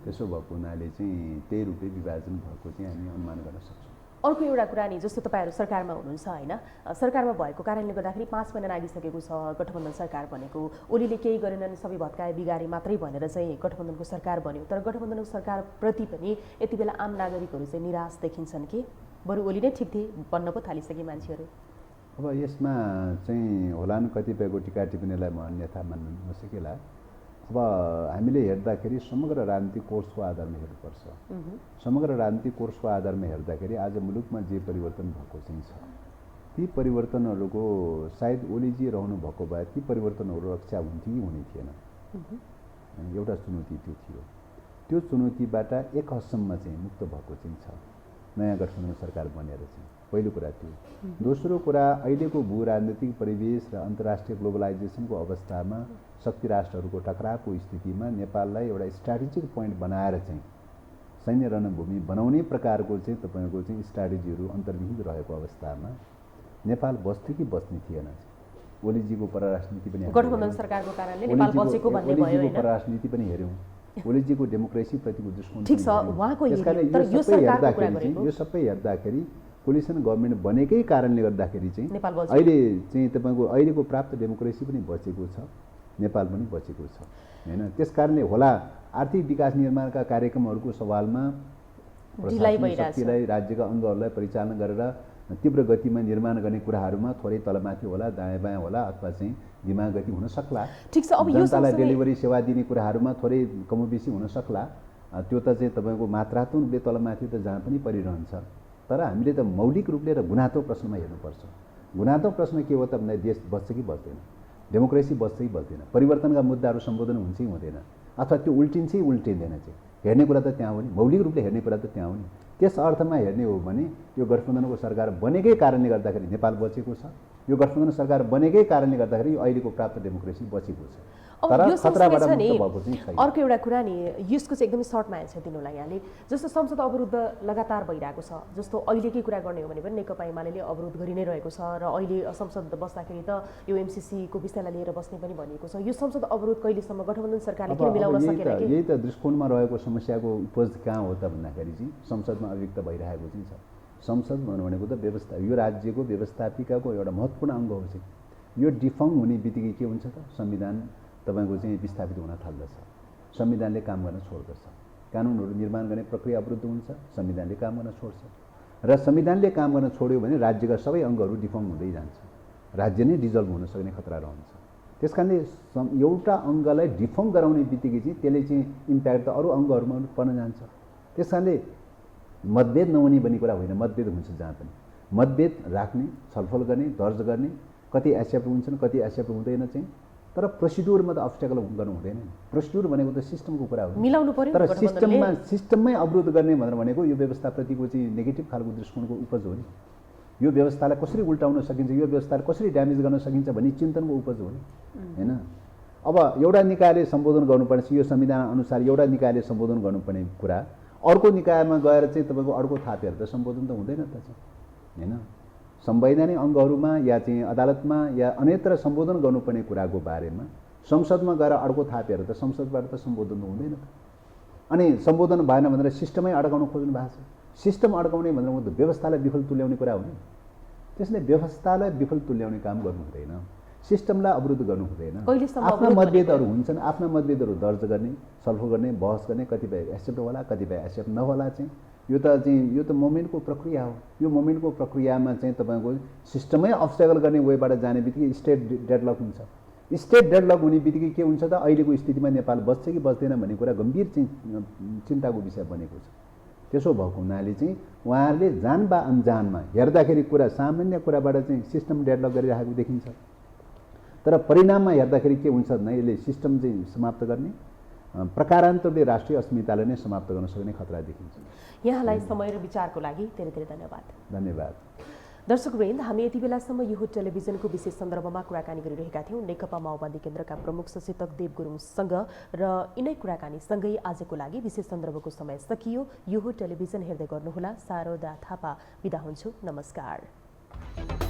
त्यसो भएको हुनाले चाहिँ त्यही रूपले विभाजन भएको चाहिँ हामी अनुमान गर्न सक्छौँ। अर्को एउटा कुरा नि जस्तो तपाईँहरू सरकारमा हुनुहुन्छ होइन, सरकारमा भएको कारणले गर्दाखेरि 5 महिना नागिसकेको छ गठबन्धन सरकार बनेको। ओलीले केही गरेनन्, सबै भत्काए बिगारे मात्रै भनेर चाहिँ गठबन्धनको सरकार बन्यो। तर गठबन्धनको सरकारप्रति पनि यति बेला आम नागरिकहरू चाहिँ निराश देखिन्छन् कि बरु ओली नै ठिक थिए बन्न पो थालिसके मान्छेहरू? अब यसमा चाहिँ होलान् कतिपयको टिका टिप्पणीलाई म अन्यथा मान्न नसकेला। अब हामीले हेर्दाखेरि समग्र राजनीतिक कोर्सको आधारमा हेर्नुपर्छ। समग्र राजनीतिक कोर्सको आधारमा हेर्दाखेरि आज मुलुकमा जे परिवर्तन भएको चाहिँ छ ती परिवर्तनहरूको सायद ओलीजी रहनु भएको भए ती परिवर्तनहरू रक्षा हुन्थे कि हुने थिएन। एउटा चुनौती त्यो थियो। त्यो चुनौतीबाट एक हदसम्म चाहिँ मुक्त भएको चाहिँ छ नयाँ गठबन्धन सरकार बनेर चाहिँ। पहिलो कुरा त्यो। दोस्रो कुरा अहिलेको भू राजनीतिक परिवेश र अन्तर्राष्ट्रिय ग्लोबलाइजेसनको अवस्थामा शक्ति राष्ट्रहरूको टकरावको स्थितिमा नेपाललाई एउटा स्ट्राटेजिक पोइन्ट बनाएर चाहिँ सैन्य रणभूमि बनाउने प्रकारको चाहिँ तपाईँको चाहिँ स्ट्राटेजीहरू अन्तर्निहित रहेको अवस्थामा नेपाल बस्थ्यो कि बस्ने थिएन। ओलीजीको परराष्ट्र नीति पनि गठबन्धन सरकारको कारणले नेपाल बचेको भन्ने भयो हैन। परराष्ट्र नीति पनि हेर्यौं, ओलीजीको डेमोक्रेसी प्रतिको दृष्टिकोण ठीक छ, उहाँको तर यो सरकारको कुरा गरेको यो सबै हेर्दाखेरि कोलिसन गभर्नमेन्ट बनेकै कारणले गर्दाखेरि चाहिँ नेपाल बच्यो। अहिले चाहिँ तपाईको अहिलेको प्राप्त डेमोक्रेसी पनि बचेको छ, नेपाल पनि बचेको छ हैन। त्यसकारणले होला आर्थिक विकास निर्माणका कार्यक्रमहरूको सवालमा ढिलाइ भइरहेछ, राज्यका अङ्गहरूलाई परिचालन गरेर तीव्र गतिमा निर्माण गर्ने कुराहरूमा थोरै तलमाथि होला, दायाँ बायाँ होला अथवा चाहिँ धीमा गति हुन सक्ला। ठीक छ, अब यो जनतालाई डेलिभरी सेवा दिने कुराहरूमा थोरै कमोबेसी हुन सक्ला। त्यो त चाहिँ तपाईको मात्रात्मक रूपले तलमाथि त जहाँ पनि परिरहन्छ। तर हामीले त मौलिक रूपले र गुणात्मक प्रश्नमा हेर्नुपर्छ। गुणात्मक प्रश्न के हो त भन्दा देश बच्छ कि बच्दैन, डेमोक्रेसी बच्छ कि बच्दैन, परिवर्तनका मुद्दाहरू सम्बोधन हुन्छ कि हुँदैन, अथवा त्यो उल्टिन्छ कि उल्टिँदैन चाहिँ हेर्ने कुरा त त्यहाँ हो नि। मौलिक रूपले हेर्ने कुरा त त्यहाँ हो नि। त्यस अर्थमा हेर्ने हो भने यो गठबन्धनको सरकार बनेकै कारणले गर्दाखेरि नेपाल बचेको छ। यो गठबन्धन सरकार बनेकै कारणले गर्दाखेरि यो अहिलेको प्राप्त डेमोक्रेसी बचेको छ। अब यो खतराबाट मुक्त भएको चाहिँ अर्को एउटा कुरा नि यसको चाहिँ एकदमै सर्टमा एन्सर दिनुलाई यहाँले जस्तो संसद अवरुद्ध लगातार भइरहेको छ। जस्तो अहिलेकै कुरा गर्ने हो भने पनि नेकपा एमाले अवरोध गरि नै रहेको छ र अहिले संसद बस्दाखेरि त यो एमसीसी को विषयलाई लिएर बस्ने पनि भनिएको छ। यो संसद अवरोध कहिलेसम्म गठबन्धन सरकारले किन मिलाउन सकेन कि? यही त दृष्टिकोणमा रहेको समस्याको उपज कहाँ हो त भन्दाखेरि चाहिँ संसदमा अभिव्यक्त भइरहेको चाहिँ छ। संसद भनेको त व्यवस्था, यो राज्यको व्यवस्थापिकाको एउटा महत्त्वपूर्ण अङ्ग हो चाहिँ। यो डिफङ हुने बित्तिकै के हुन्छ त संविधान तपाईको चाहिँ विस्थापित हुन थाल्दछ, संविधानले काम गर्न छोड्दछ, कानुनहरू निर्माण गर्ने प्रक्रिया अवरुद्ध हुन्छ, संविधानले काम गर्न छोड्छ र संविधानले काम गर्न छोड्यो भने राज्यका सबै अङ्गहरू डिफङ हुँदै जान्छ, राज्य नै डिजल्भ हुन सक्ने खतरा रहन्छ। त्यसकारणले एउटा अङ्गलाई डिफङ गराउने बित्तिकै चाहिँ त्यसले चाहिँ इम्प्याक्ट त अरू अङ्गहरूमा पर्न जान्छ। त्यसकारणले मतभेद नहुने भन्ने कुरा होइन, मतभेद हुन्छ जहाँ पनि। मतभेद राख्ने, छलफल गर्ने, दर्ज गर्ने, कति एक्सेप्ट हुन्छन् कति एक्सेप्ट हुँदैन चाहिँ, तर प्रोसिड्युरमा त अब्स्ट्याकल गर्नु हुँदैन। प्रोसिड्युर भनेको त सिस्टमको कुरा हो, मिलाउनु पर्यो। तर सिस्टममै अवरोध गर्ने भनेको यो व्यवस्थाप्रतिको चाहिँ नेगेटिभ खालको दृष्टिकोणको उपज हो नि। यो व्यवस्थालाई कसरी उल्टाउन सकिन्छ, यो व्यवस्थालाई कसरी ड्यामेज गर्न सकिन्छ भन्ने चिन्तनको उपज हो नि हैन। अब एउटा निकायले सम्बोधन गर्नुपर्ने यो संविधान अनुसार एउटा निकायले सम्बोधन गर्नुपर्ने कुरा अर्को निकायमा गएर चाहिँ तपाईको अर्को थापेर त सम्बोधन त हुँदैन त चाहिँ हैन। संवैधानिक अङ्गहरूमा या चाहिँ अदालतमा या अन्यत्र सम्बोधन गर्नुपर्ने कुराको बारेमा संसदमा गएर अर्को थापेर त संसदबाट त सम्बोधन हुँदैन त। अनि सम्बोधन भएन भनेर सिस्टमै अड्काउन खोज्नु भएको छ। सिस्टम अड्काउने भनेर त व्यवस्थालाई विफल तुल्याउने कुरा हो नि। त्यसले व्यवस्थालाई विफल तुल्याउने काम गर्नु हुँदैन, सिस्टमलाई अवरुद्ध गर्नु हुँदैन। आफ्ना मतभेदहरू हुन्छन्, आफ्ना मतभेदहरू दर्ज गर्ने, छलफल गर्ने, बहस गर्ने, कतिपय एक्सेप्ट होला कतिपय एक्सेप्ट नहोला चाहिँ यो त मोमेन्टको प्रक्रिया हो। यो मोमेन्टको प्रक्रियामा चाहिँ तपाईको सिस्टमै अब्स्ट्याकल गर्ने वेबाट जाने बित्तिकै स्टेट डेडलक हुन्छ। स्टेट डेडलक हुने बित्तिकै के हुन्छ त अहिलेको स्थितिमा नेपाल बच्छ कि बच्दैन भन्ने कुरा गम्भीर चिन्ताको विषय बनेको छ। त्यसो भएको हुनाले चाहिँ उहाँहरूले जान वा अनजानमा हेर्दाखेरि कुरा सामान्य कुराबाट चाहिँ सिस्टम डेभलप गरिरहेको देखिन्छ, तर परिणाममा हेर्दाखेरि के हुन्छ भन्दा यसले सिस्टम चाहिँ समाप्त गर्ने, प्रकारान्तरले राष्ट्रिय अस्मितालाई नै समाप्त गर्न सक्ने खतरा देखिन्छ। यहाँलाई समय र विचारको लागि धेरै धेरै धन्यवाद। धन्यवाद। दर्शकवृन्द, हामी यति बेलासम्म यो टेलिभिजनको विशेष सन्दर्भमा कुराकानी गरिरहेका थियौँ नेकपा माओवादी केन्द्रका प्रमुख सचेतक देव गुरुङसँग र यिनै कुराकानीसँगै आजको लागि विशेष सन्दर्भको समय सकियो। यो टेलिभिजन हेर्दै गर्नुहोला। शारदा थापा बिदा हुन्छु। नमस्कार।